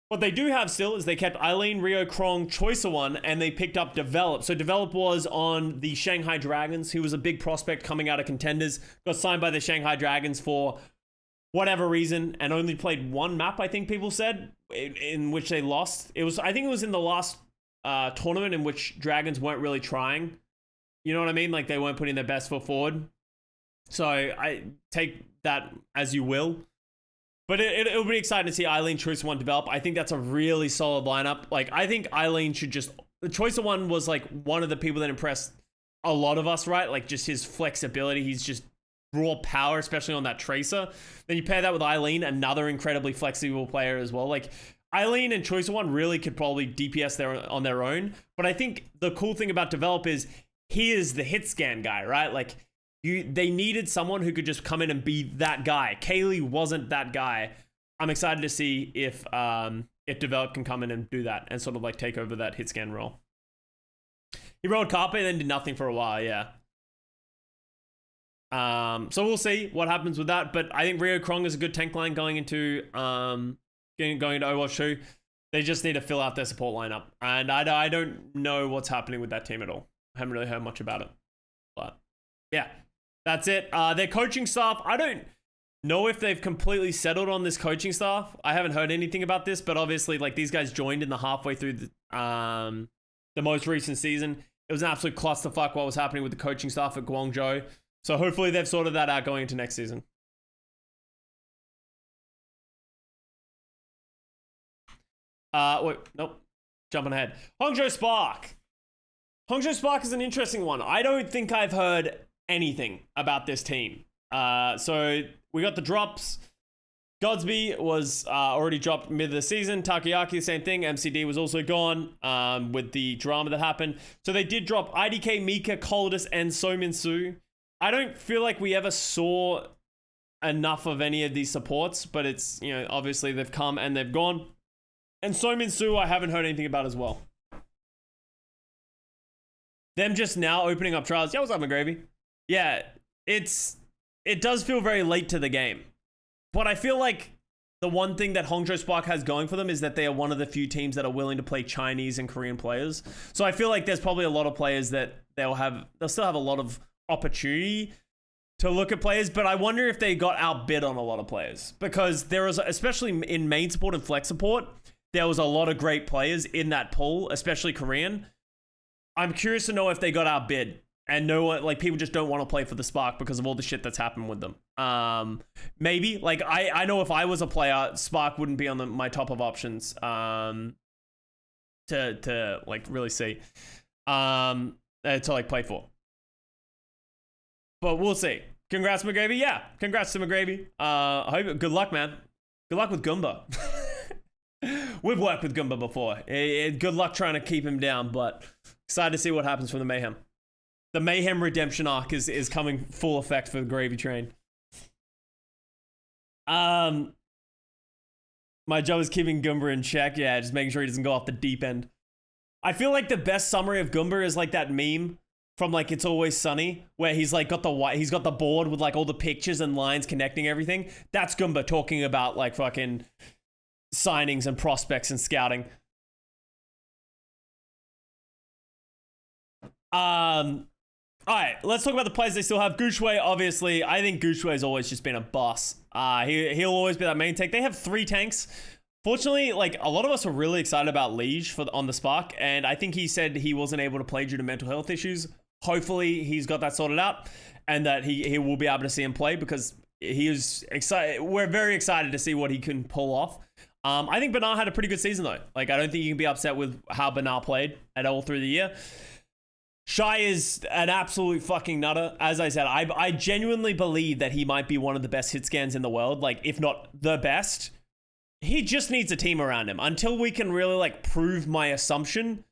what they do have still is they kept Eileen, Rio, Krong, Choicer One, and they picked up Develop. So Develop was on the Shanghai Dragons. He was a big prospect coming out of contenders. Got signed by the Shanghai Dragons for whatever reason, and only played one map, I think people said, in which they lost. I think it was in the last tournament in which Dragons weren't really trying. You know what I mean? Like, they weren't putting their best foot forward. So I take that as you will. But it'll be exciting to see Eileen, Choice One develop. I think that's a really solid lineup. Like, I think Eileen should just... The Choice One was like one of the people that impressed a lot of us, right? Like, just his flexibility. He's just raw power, especially on that Tracer. Then you pair that with Eileen, another incredibly flexible player as well. Like, Eileen and Choice One really could probably DPS on their own. But I think the cool thing about Develop is he is the hit scan guy, right? Like, they needed someone who could just come in and be that guy. Kaylee wasn't that guy. I'm excited to see if Develop can come in and do that and sort of like take over that hit scan role. He rolled Carpe and then did nothing for a while, yeah. So we'll see what happens with that. But I think Rio Krong is a good tank line going into Overwatch 2. They just need to fill out their support lineup. And I don't know what's happening with that team at all. I haven't really heard much about it. But yeah, that's it. Their coaching staff, I don't know if they've completely settled on this coaching staff. I haven't heard anything about this, but obviously, like, these guys joined in the halfway through the most recent season. It was an absolute clusterfuck what was happening with the coaching staff at Guangzhou. So hopefully they've sorted that out going into next season. Wait, nope. Jumping ahead. Hangzhou Spark. Hangzhou Spark is an interesting one. I don't think I've heard anything about this team. So we got the drops. Godsby was already dropped mid of the season. Takoyaki, same thing. MCD was also gone with the drama that happened. So they did drop IDK, Mika, Coldus, and Somin Su. I don't feel like we ever saw enough of any of these supports, but it's, you know, obviously they've come and they've gone. And Somin Su, I haven't heard anything about as well. Them just now opening up trials. Yeah, what's up, McGravy? Yeah, it does feel very late to the game. But I feel like the one thing that Hangzhou Spark has going for them is that they are one of the few teams that are willing to play Chinese and Korean players. So I feel like there's probably a lot of players that they'll still have a lot of opportunity to look at players, but I wonder if they got outbid on a lot of players, because there was, especially in main support and flex support, there was a lot of great players in that pool, especially Korean. I'm curious to know if they got outbid and no one, like, people just don't want to play for the Spark because of all the shit that's happened with them. Maybe, like, I know if I was a player, Spark wouldn't be on my top of options to like really see to like play for. But we'll see. Congrats, McGravy. Yeah, congrats to McGravy. I hope, good luck, man. Good luck with Goomba. We've worked with Goomba before. Good luck trying to keep him down, but excited to see what happens from the Mayhem. The Mayhem redemption arc is coming full effect for the Gravy Train. My job is keeping Goomba in check. Yeah, just making sure he doesn't go off the deep end. I feel like the best summary of Goomba is like that meme from like It's Always Sunny, where he's like got the board with like all the pictures and lines connecting everything. That's Goomba talking about like fucking signings and prospects and scouting. All right, let's talk about the players they still have. Guxue, obviously, I think Guxue's always just been a boss. He'll always be that main tank. They have 3 tanks. Fortunately, like, a lot of us are really excited about Liege on the Spark, and I think he said he wasn't able to play due to mental health issues. Hopefully, he's got that sorted out, and that he will be able to see him play, because he is excited. We're very excited to see what he can pull off. I think Bernard had a pretty good season, though. Like, I don't think you can be upset with how Bernard played at all through the year. Shy is an absolute fucking nutter. As I said, I genuinely believe that he might be one of the best hit scans in the world, like, if not the best. He just needs a team around him. Until we can really, like, prove my assumption,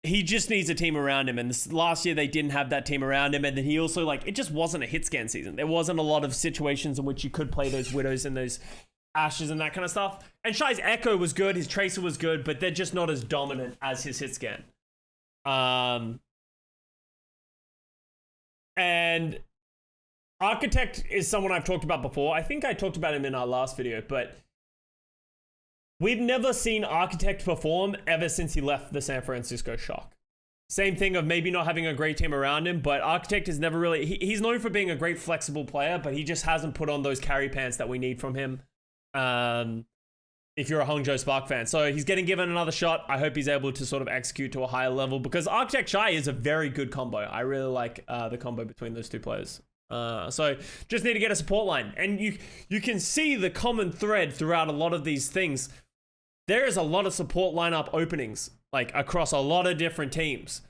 he just needs a team around him. And last year, they didn't have that team around him. And then he also, like, it just wasn't a hit scan season. There wasn't a lot of situations in which you could play those Widows and those Ashes and that kind of stuff. And Shy's Echo was good, his Tracer was good, but they're just not as dominant as his hit scan. And Architect is someone I've talked about before. I think I talked about him in our last video, but we've never seen Architect perform ever since he left the San Francisco Shock. Same thing of maybe not having a great team around him, but Architect is never really... He's known for being a great flexible player, but he just hasn't put on those carry pants that we need from him. If you're a Hangzhou Spark fan. So he's getting given another shot. I hope he's able to sort of execute to a higher level, because Architect Shy is a very good combo. I really like the combo between those two players. So just need to get a support line. And you can see the common thread throughout a lot of these things. There is a lot of support lineup openings, like across a lot of different teams.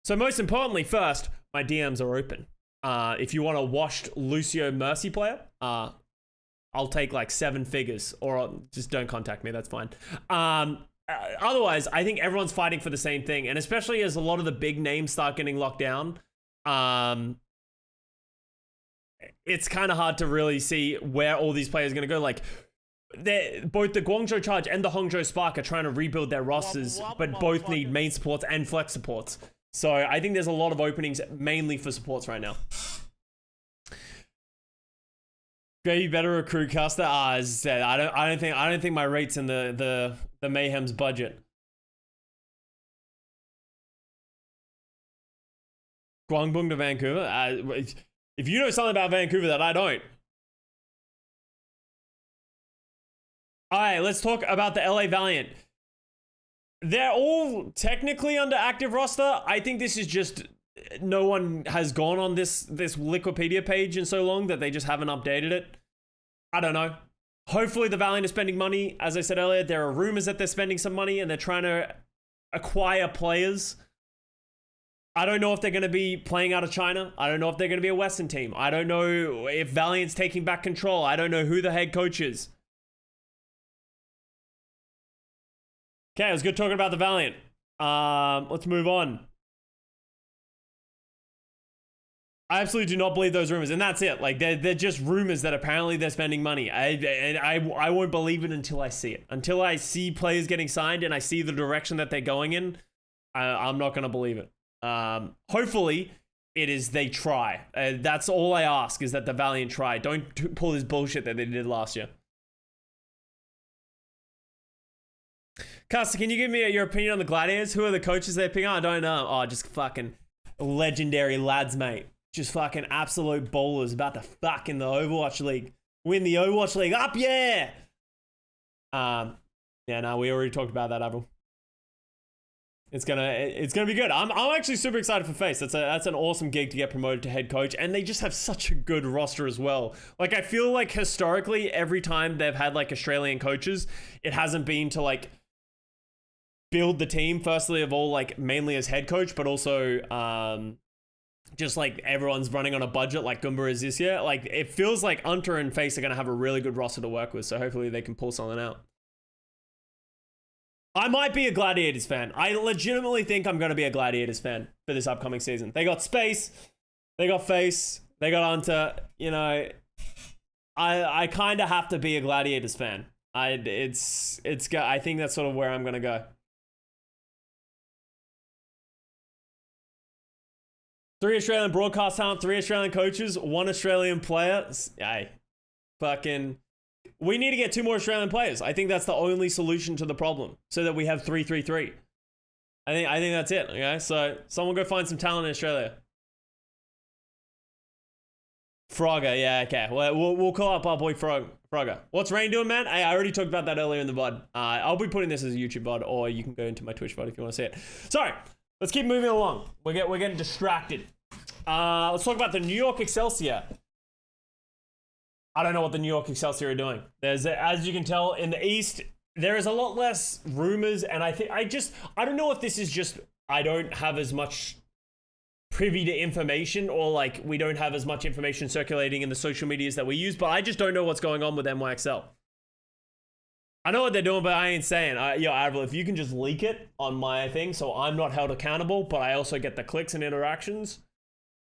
So most importantly, first, my DMs are open. If you want a washed Lucio Mercy player, I'll take like 7 figures, or just don't contact me. That's fine. Otherwise, I think everyone's fighting for the same thing. And especially as a lot of the big names start getting locked down, it's kind of hard to really see where all these players are going to go. Like, both the Guangzhou Charge and the Hangzhou Spark are trying to rebuild their rosters, but both need main supports and flex supports. So I think there's a lot of openings mainly for supports right now. You better recruit Custa. As I said, I don't think my rate's in the Mayhem's budget. Guangbong to Vancouver. If you know something about Vancouver that I don't. All right, let's talk about the LA Valiant. They're all technically under active roster. I think this is just, no one has gone on this Wikipedia page in so long that they just haven't updated it. I don't know. Hopefully the Valiant is spending money. As I said earlier, there are rumors that they're spending some money and they're trying to acquire players. I don't know if they're going to be playing out of China. I don't know if they're going to be a Western team. I don't know if Valiant's taking back control. I don't know who the head coach is. Okay, it was good talking about the Valiant. Let's move on. I absolutely do not believe those rumors, and that's it. Like, they're just rumors that apparently they're spending money. I won't believe it until I see it. Until I see players getting signed and I see the direction that they're going in, I'm not going to believe it. Hopefully, it is they try. That's all I ask, is that the Valiant try. Don't pull this bullshit that they did last year. Custa, can you give me your opinion on the Gladiators? Who are the coaches they're picking? I don't know. Oh, just fucking legendary lads, mate. Just fucking absolute ballers about to fuck in the Overwatch League. Win the Overwatch League. Up, yeah! Yeah, no, we already talked about that, Avril. It's gonna be good. I'm actually super excited for FaZe. That's an awesome gig to get promoted to head coach, and they just have such a good roster as well. Like, I feel like historically, every time they've had like Australian coaches, it hasn't been to like build the team, firstly of all, like mainly as head coach, but also just like everyone's running on a budget like Goomba is this year. Like, it feels like Unter and FaZe are going to have a really good roster to work with, so hopefully they can pull something out. I might be a Gladiators fan. I legitimately think I'm going to be a Gladiators fan for this upcoming season. They got Space, they got FaZe, they got Unter. You know, I kind of have to be a Gladiators fan. I think that's sort of where I'm going to go. 3 Australian broadcast talent, 3 Australian coaches, 1 Australian player. Hey, fucking, we need to get 2 more Australian players. I think that's the only solution to the problem, so that we have 3-3-3. I think that's it. Okay, so someone go find some talent in Australia. Frogger, yeah, okay. Well, we'll call up our boy Frogger. What's Rain doing, man? Hey, I already talked about that earlier in the VOD. I'll be putting this as a YouTube VOD, or you can go into my Twitch VOD if you want to see it. Sorry. Let's keep moving along. We're getting distracted. Let's talk about the New York Excelsior. I don't know what the New York Excelsior are doing. As you can tell, in the East, there is a lot less rumors, and I don't know if this is just I don't have as much privy to information, or like we don't have as much information circulating in the social medias that we use, but I just don't know what's going on with NYXL. I know what they're doing, but I ain't saying. Yo, Avril, if you can just leak it on my thing so I'm not held accountable, but I also get the clicks and interactions,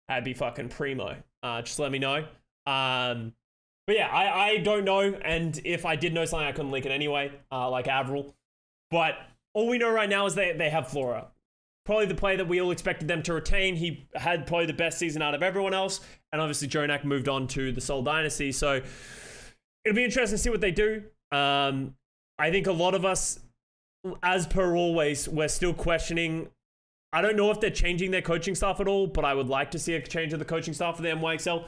that'd be fucking primo. Just let me know. But yeah, I don't know, and if I did know something, I couldn't leak it anyway, like Avril. But all we know right now is they have Flora. Probably the player that we all expected them to retain. He had probably the best season out of everyone else, and obviously Jonak moved on to the Seoul Dynasty, so it'll be interesting to see what they do. I think a lot of us, as per always, we're still questioning. I don't know if they're changing their coaching staff at all, but I would like to see a change of the coaching staff for the NYXL.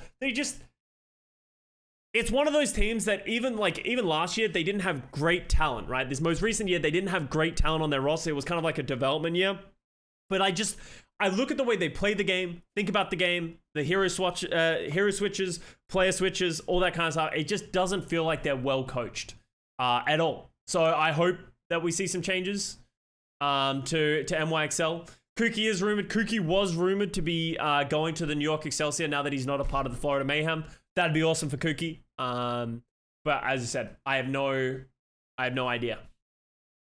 It's one of those teams that even last year, they didn't have great talent, right? This most recent year, they didn't have great talent on their roster. It was kind of like a development year. But I look at the way they play the game, think about the game, the hero switches, player switches, all that kind of stuff. It just doesn't feel like they're well coached at all. So I hope that we see some changes to NYXL. Kuki was rumored to be going to the New York Excelsior now that he's not a part of the Florida Mayhem. That'd be awesome for Kuki. But as I said, I have no idea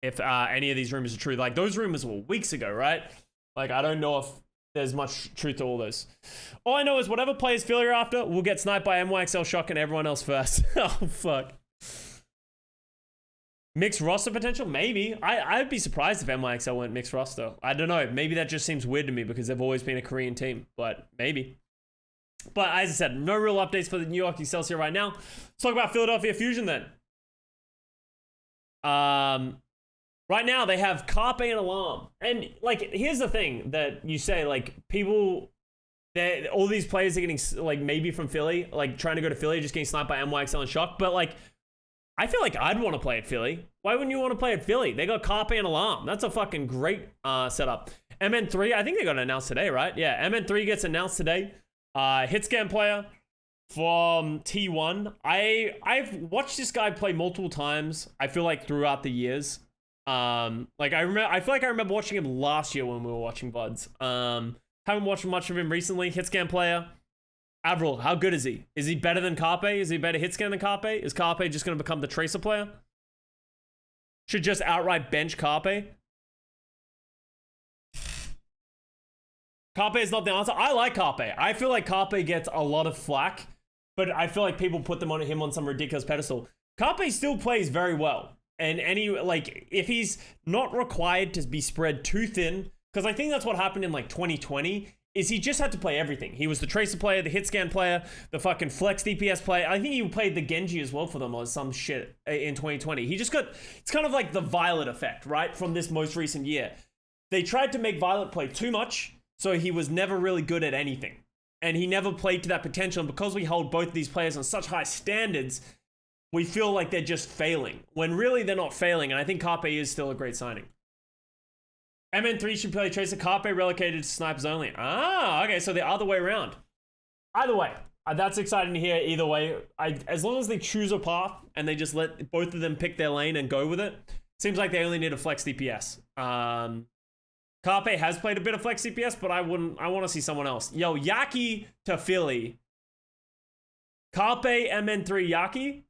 if any of these rumors are true. Like, those rumors were weeks ago, right? Like, I don't know if there's much truth to all this. All I know is whatever players Philly are after will get sniped by NYXL Shock and everyone else first. Oh, fuck. Mixed roster potential? Maybe. I'd be surprised if NYXL went mixed roster. I don't know. Maybe that just seems weird to me because they've always been a Korean team, but maybe. But as I said, no real updates for the New York Excelsior right now. Let's talk about Philadelphia Fusion then. Right now they have Carpe and Alarm. And like, here's the thing that you say, like, people, all these players are getting, like, maybe from Philly, like trying to go to Philly, just getting sniped by NYXL and Shock. But like, I feel like I'd want to play at Philly. Why wouldn't you want to play at Philly? They got Carpe and Alarm. That's a fucking great setup. MN3, I think they got announced today, right? Yeah, MN3 gets announced today. Hitscan player from T1. I've watched this guy play multiple times, I feel like throughout the years. I feel like I remember watching him last year when we were watching VODs. Haven't watched much of him recently. Hitscan player. Avril, how good is he? Is he better than Carpe? Is he better hitscan than Carpe? Is Carpe just going to become the Tracer player? Should just outright bench Carpe? Carpe is not the answer. I like Carpe. I feel like Carpe gets a lot of flack, but I feel like people put him on some ridiculous pedestal. Carpe still plays very well. And if he's not required to be spread too thin, because I think that's what happened in like 2020, is he just had to play everything. He was the Tracer player, the hitscan player, the fucking flex DPS player. I think he played the Genji as well for them or some shit in 2020. He just got, it's kind of like the Violet effect, right? From this most recent year. They tried to make Violet play too much, so he was never really good at anything. And he never played to that potential. And because we hold both of these players on such high standards, we feel like they're just failing, when really they're not failing. And I think Carpe is still a great signing. MN3 should play Tracer. Carpe relegated to snipers only. Ah, okay, so the other way around. Either way, that's exciting to hear either way. As long as they choose a path and they just let both of them pick their lane and go with it, seems like they only need a flex DPS. Carpe has played a bit of flex DPS, but I want to see someone else. Yo, Yaki to Philly. Carpe, MN3, Yaki.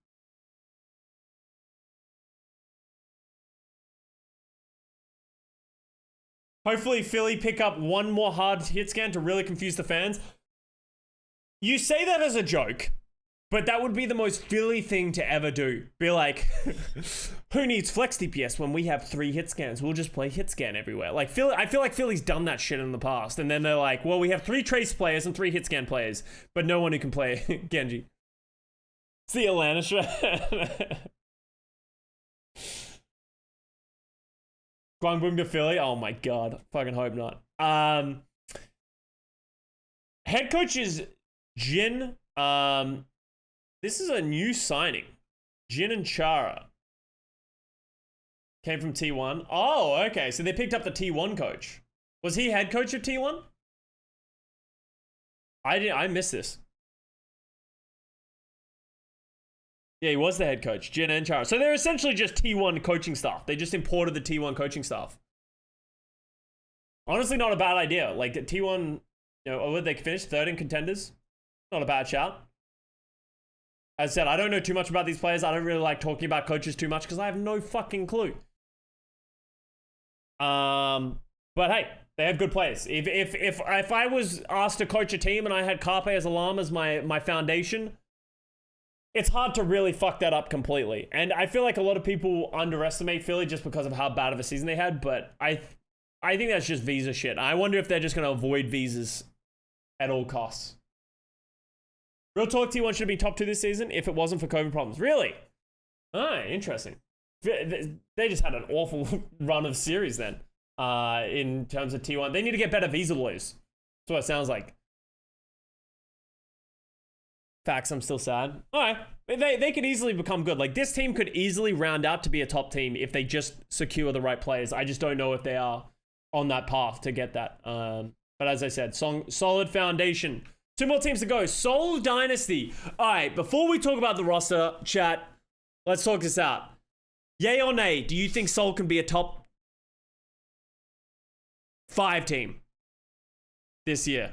Hopefully Philly pick up one more hard hit scan to really confuse the fans. You say that as a joke, but that would be the most Philly thing to ever do. Be like, who needs flex DPS when we have 3 hit scans? We'll just play hit scan everywhere. Like Philly, I feel like Philly's done that shit in the past. And then they're like, well, we have 3 Trace players and 3 hit scan players, but no one who can play Genji. See you, Lannister. Guangboom to Philly. Oh my god. Fucking hope not. Head coach is Jin. This is a new signing. Jin and Chara. Came from T1. Oh, okay. So they picked up the T1 coach. Was he head coach of T1? I missed this. Yeah, he was the head coach, Jin and Chara. So they're essentially just T1 coaching staff. They just imported the T1 coaching staff. Honestly, not a bad idea. Like, T1, you know, they finished 3rd in contenders. Not a bad shout. As I said, I don't know too much about these players. I don't really like talking about coaches too much because I have no fucking clue. But hey, they have good players. If I was asked to coach a team and I had Carpe as Alarm as my foundation, it's hard to really fuck that up completely. And I feel like a lot of people underestimate Philly just because of how bad of a season they had, but I think that's just visa shit. I wonder if they're just going to avoid visas at all costs. Real talk, T1 should be top 2 this season if it wasn't for COVID problems. Really? Ah, interesting. They just had an awful run of series then, in terms of T1. They need to get better visa laws. That's what it sounds like. Facts, I'm still sad. All right. They could easily become good. Like, this team could easily round out to be a top team if they just secure the right players. I just don't know if they are on that path to get that. But as I said, solid foundation. 2 more teams to go. Seoul Dynasty. All right, before we talk about the roster, chat, let's talk this out. Yay or nay, do you think Seoul can be a top 5 team this year?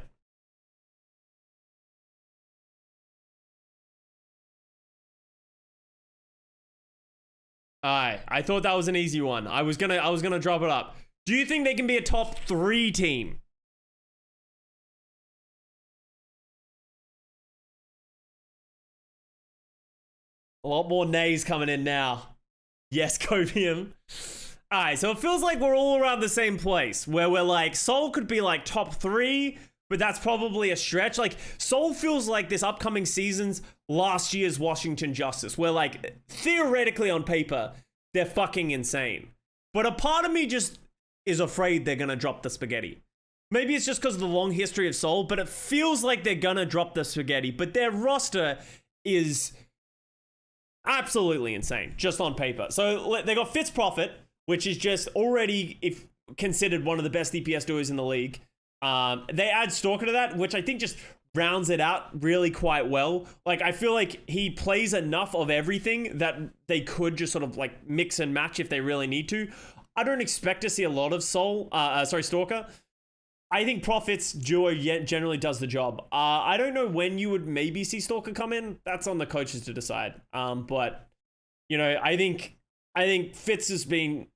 Alright, I thought that was an easy one. I was gonna drop it up. Do you think they can be a top 3 team? A lot more nays coming in now. Yes, Copium. Alright, so it feels like we're all around the same place, where we're like, Seoul could be like top 3, but that's probably a stretch. Like, Seoul feels like this upcoming season's last year's Washington Justice, where, like, theoretically on paper, they're fucking insane. But a part of me just is afraid they're gonna drop the spaghetti. Maybe it's just because of the long history of Seoul, but it feels like they're gonna drop the spaghetti. But their roster is absolutely insane, just on paper. So they got Fitzprofit, which is just already considered one of the best DPS doers in the league. They add Stalker to that, which I think just rounds it out really quite well. Like, I feel like he plays enough of everything that they could just sort of like mix and match if they really need to. I don't expect to see a lot of Stalker. I think Profit's duo generally does the job. I don't know when you would maybe see Stalker come in. That's on the coaches to decide. But you know, I think Fitz has been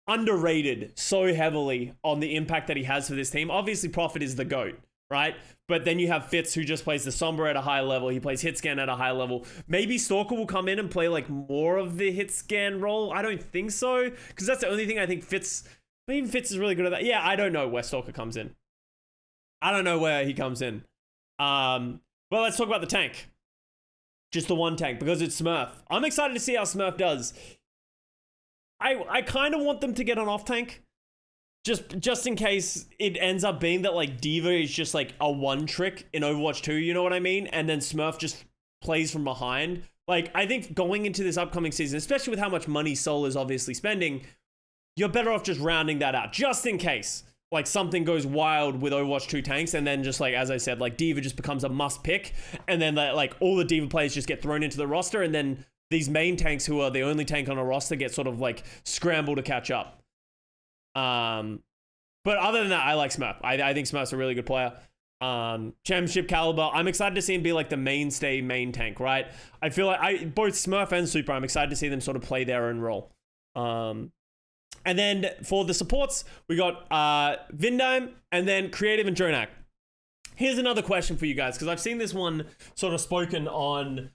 underrated so heavily on the impact that he has for this team. Obviously, Profit is the GOAT, right? But then you have Fitz, who just plays the Sombra at a high level. He plays hit scan at a high level. Maybe Stalker will come in and play like more of the hit scan role. I don't think so, because that's the only thing I think Fitz. Maybe Fitz is really good at that. Yeah, I don't know where Stalker comes in. I don't know where he comes in. But let's talk about the tank. Just the one tank, because it's Smurf. I'm excited to see how Smurf does. I kind of want them to get an off tank. Just in case it ends up being that like D.Va is just like a one trick in Overwatch 2, you know what I mean? And then Smurf just plays from behind. Like, I think going into this upcoming season, especially with how much money Seoul is obviously spending, you're better off just rounding that out, just in case like something goes wild with Overwatch 2 tanks, and then just like, as I said, like D.Va just becomes a must pick, and then like all the D.Va players just get thrown into the roster, and then these main tanks who are the only tank on a roster get sort of like scrambled to catch up. But other than that, I like Smurf. I think Smurf's a really good player. Championship caliber. I'm excited to see him be like the mainstay main tank, right? I feel like both Smurf and Super, I'm excited to see them sort of play their own role. And then for the supports, we got Vindime and then Creative and Jonak. Here's another question for you guys, because I've seen this one sort of spoken on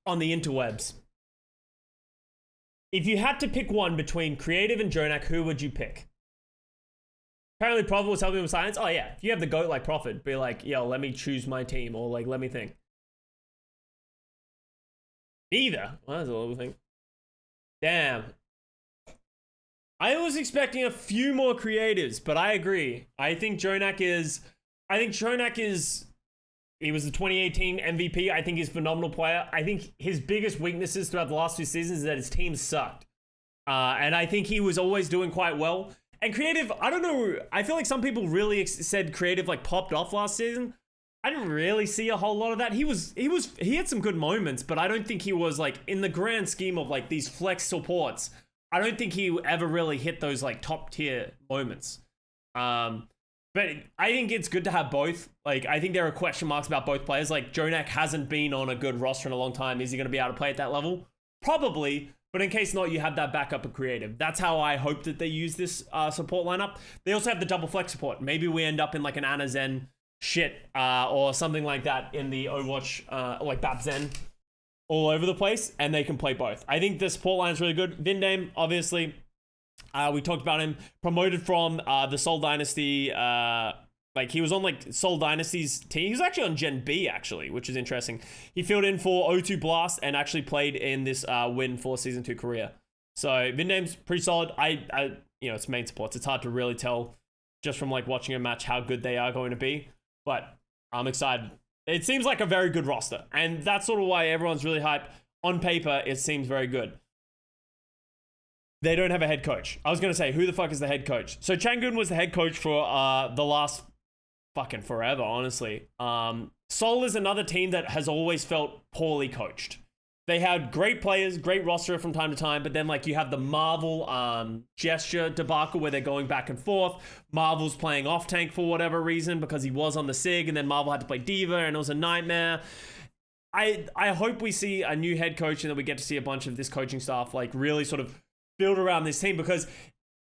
the interwebs. If you had to pick one between Creative and Jonak, who would you pick? Apparently Profit was helping with science. Oh yeah, if you have the GOAT like Profit, be like, yo, let me choose my team, or like, let me think. Neither. Well, that's a little thing. Damn. I was expecting a few more creatives, but I agree. I think Jonak is, he was the 2018 MVP. I think he's a phenomenal player. I think his biggest weaknesses throughout the last 2 seasons is that his team sucked. And I think he was always doing quite well. And Creative, I don't know, I feel like some people really said Creative like popped off last season. I didn't really see a whole lot of that. He had some good moments, but I don't think he was like, in the grand scheme of like these flex supports, I don't think he ever really hit those like top tier moments. But I think it's good to have both. Like, I think there are question marks about both players. Like, Jonak hasn't been on a good roster in a long time. Is he going to be able to play at that level? Probably. But in case not, you have that backup of Creative. That's how I hope that they use this support lineup. They also have the double flex support. Maybe we end up in like an Ana Zen shit or something like that in the Overwatch, like Bap Zen all over the place, and they can play both. I think the support line is really good. Vindame, obviously, we talked about him, promoted from the Seoul Dynasty. Like, he was on like Seoul Dynasty's team. He was actually on Gen B, actually, which is interesting. He filled in for O2 Blast and actually played in this win for Season 2 Korea. So Vindame's pretty solid. I you know, it's main supports. It's hard to really tell just from like watching a match how good they are going to be, but I'm excited. It seems like a very good roster, and that's sort of why everyone's really hyped. On paper, it seems very good. They don't have a head coach. I was going to say, who the fuck is the head coach? So Changgun was the head coach for the last fucking forever, honestly. Seoul is another team that has always felt poorly coached. They had great players, great roster from time to time, but then like you have the Marvel gesture debacle where they're going back and forth. Marvel's playing off tank for whatever reason because he was on the SIG, and then Marvel had to play D.Va, and it was a nightmare. I hope we see a new head coach and that we get to see a bunch of this coaching staff like really sort of build around this team, because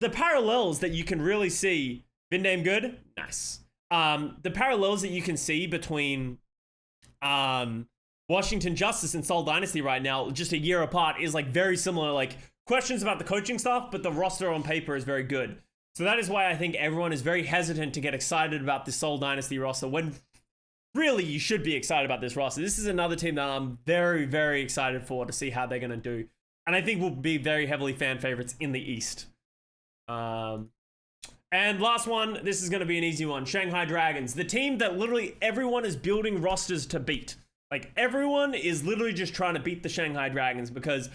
the parallels that you can really see, Vindame good, nice. The parallels that you can see between Washington Justice and Seoul Dynasty right now, just a year apart, is like very similar. Like questions about the coaching staff, but the roster on paper is very good. So that is why I think everyone is very hesitant to get excited about the Seoul Dynasty roster, when really you should be excited about this roster. This is another team that I'm very, very excited for to see how they're going to do. And I think will be very heavily fan favorites in the East. And last one, this is going to be an easy one. Shanghai Dragons, the team that literally everyone is building rosters to beat. Like, everyone is literally just trying to beat the Shanghai Dragons because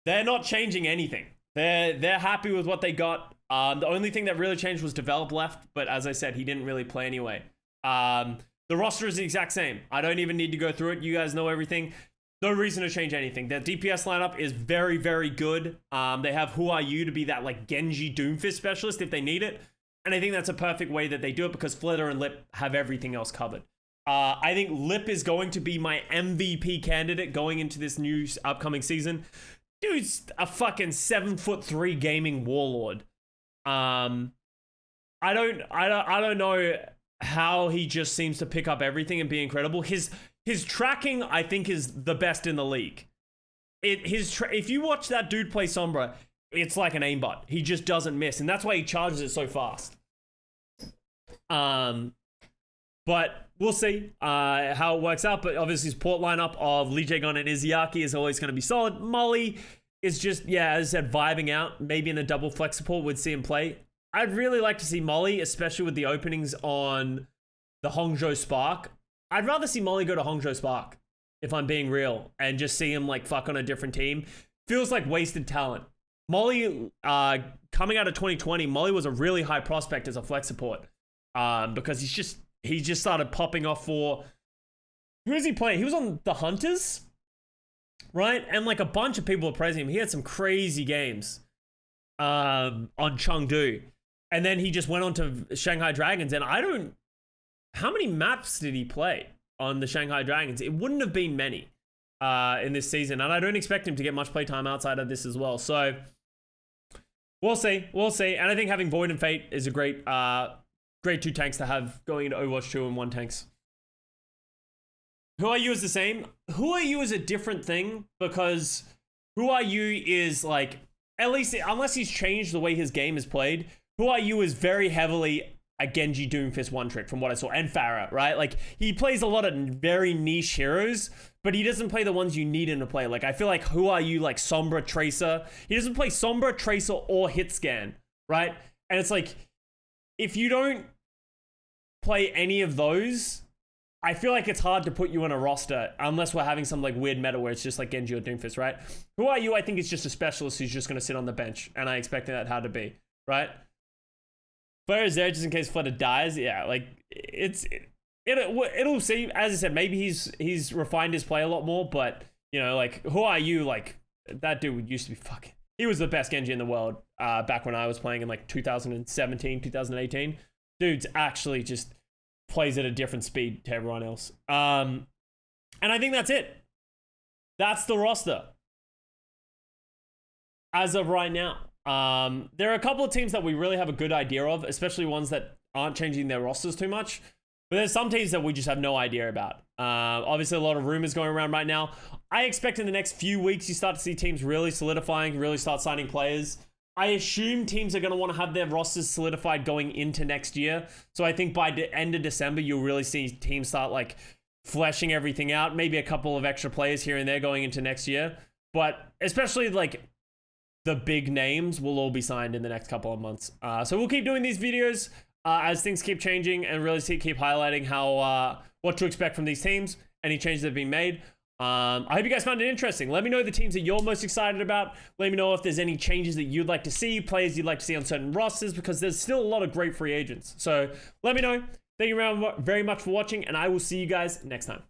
they're not changing anything. They're happy with what they got. The only thing that really changed was Develop left, but as I said, he didn't really play anyway. The roster is the exact same. I don't even need to go through it. You guys know everything. No reason to change anything. Their DPS lineup is very, very good. They have Who Are You to be that like Genji Doomfist specialist if they need it. And I think that's a perfect way that they do it because Flitter and Lip have everything else covered. I think Lip is going to be my MVP candidate going into this new upcoming season. Dude's a fucking 7'3" gaming warlord. I don't know how he just seems to pick up everything and be incredible. His tracking, I think, is the best in the league. If you watch that dude play Sombra, it's like an aimbot. He just doesn't miss, and that's why he charges it so fast. But we'll see how it works out. But obviously his port lineup of Lee Jae-gon and Izayaki is always going to be solid. Molly is just, yeah, as I said, vibing out. Maybe in a double flex support would see him play. I'd really like to see Molly, especially with the openings on the Hangzhou Spark. I'd rather see Molly go to Hangzhou Spark, if I'm being real, and just see him like fuck on a different team. Feels like wasted talent. Molly, coming out of 2020, Molly was a really high prospect as a flex support because he just started popping off for, who is he playing? He was on the Hunters, right? And like a bunch of people were praising him. He had some crazy games on Chengdu. And then he just went on to Shanghai Dragons. And how many maps did he play on the Shanghai Dragons? It wouldn't have been many in this season. And I don't expect him to get much playtime outside of this as well. So we'll see. And I think having Void and Fate is a great 2 tanks to have going into Overwatch 2 and 1 tanks. Who Are You is the same. Who Are You is a different thing because Who Are You is like, at least unless he's changed the way his game is played, Who Are You is very heavily a Genji Doomfist one trick from what I saw, and Pharah, right? Like he plays a lot of very niche heroes, but he doesn't play the ones you need him to play. Like I feel like Who Are You, like Sombra, Tracer, he doesn't play Sombra, Tracer, or Hit Scan, right? And it's like, if you don't play any of those, I feel like it's hard to put you on a roster unless we're having some like weird meta where it's just like Genji or Doomfist, right? Who Are You, I think, is just a specialist who's just going to sit on the bench, and I expect that how to be, right? Flair is there just in case Flutter dies. Yeah, like it'll see. As I said, maybe he's refined his play a lot more, but you know, like Who Are You, like that dude used to be fucking. He was the best Genji in the world back when I was playing in like 2017, 2018. Dude's actually just plays at a different speed to everyone else. And I think that's it. That's the roster as of right now. There are a couple of teams that we really have a good idea of, especially ones that aren't changing their rosters too much. But there's some teams that we just have no idea about. Obviously, a lot of rumors going around right now. I expect in the next few weeks, you start to see teams really solidifying, really start signing players. I assume teams are going to want to have their rosters solidified going into next year. So I think by the end of December, you'll really see teams start like fleshing everything out. Maybe a couple of extra players here and there going into next year. But especially like the big names will all be signed in the next couple of months. So we'll keep doing these videos as things keep changing and really keep highlighting how what to expect from these teams, any changes that have been made. I hope you guys found it interesting. Let me know the teams that you're most excited about. Let me know if there's any changes that you'd like to see, players you'd like to see on certain rosters, because there's still a lot of great free agents. So let me know. Thank you very much for watching, and I will see you guys next time.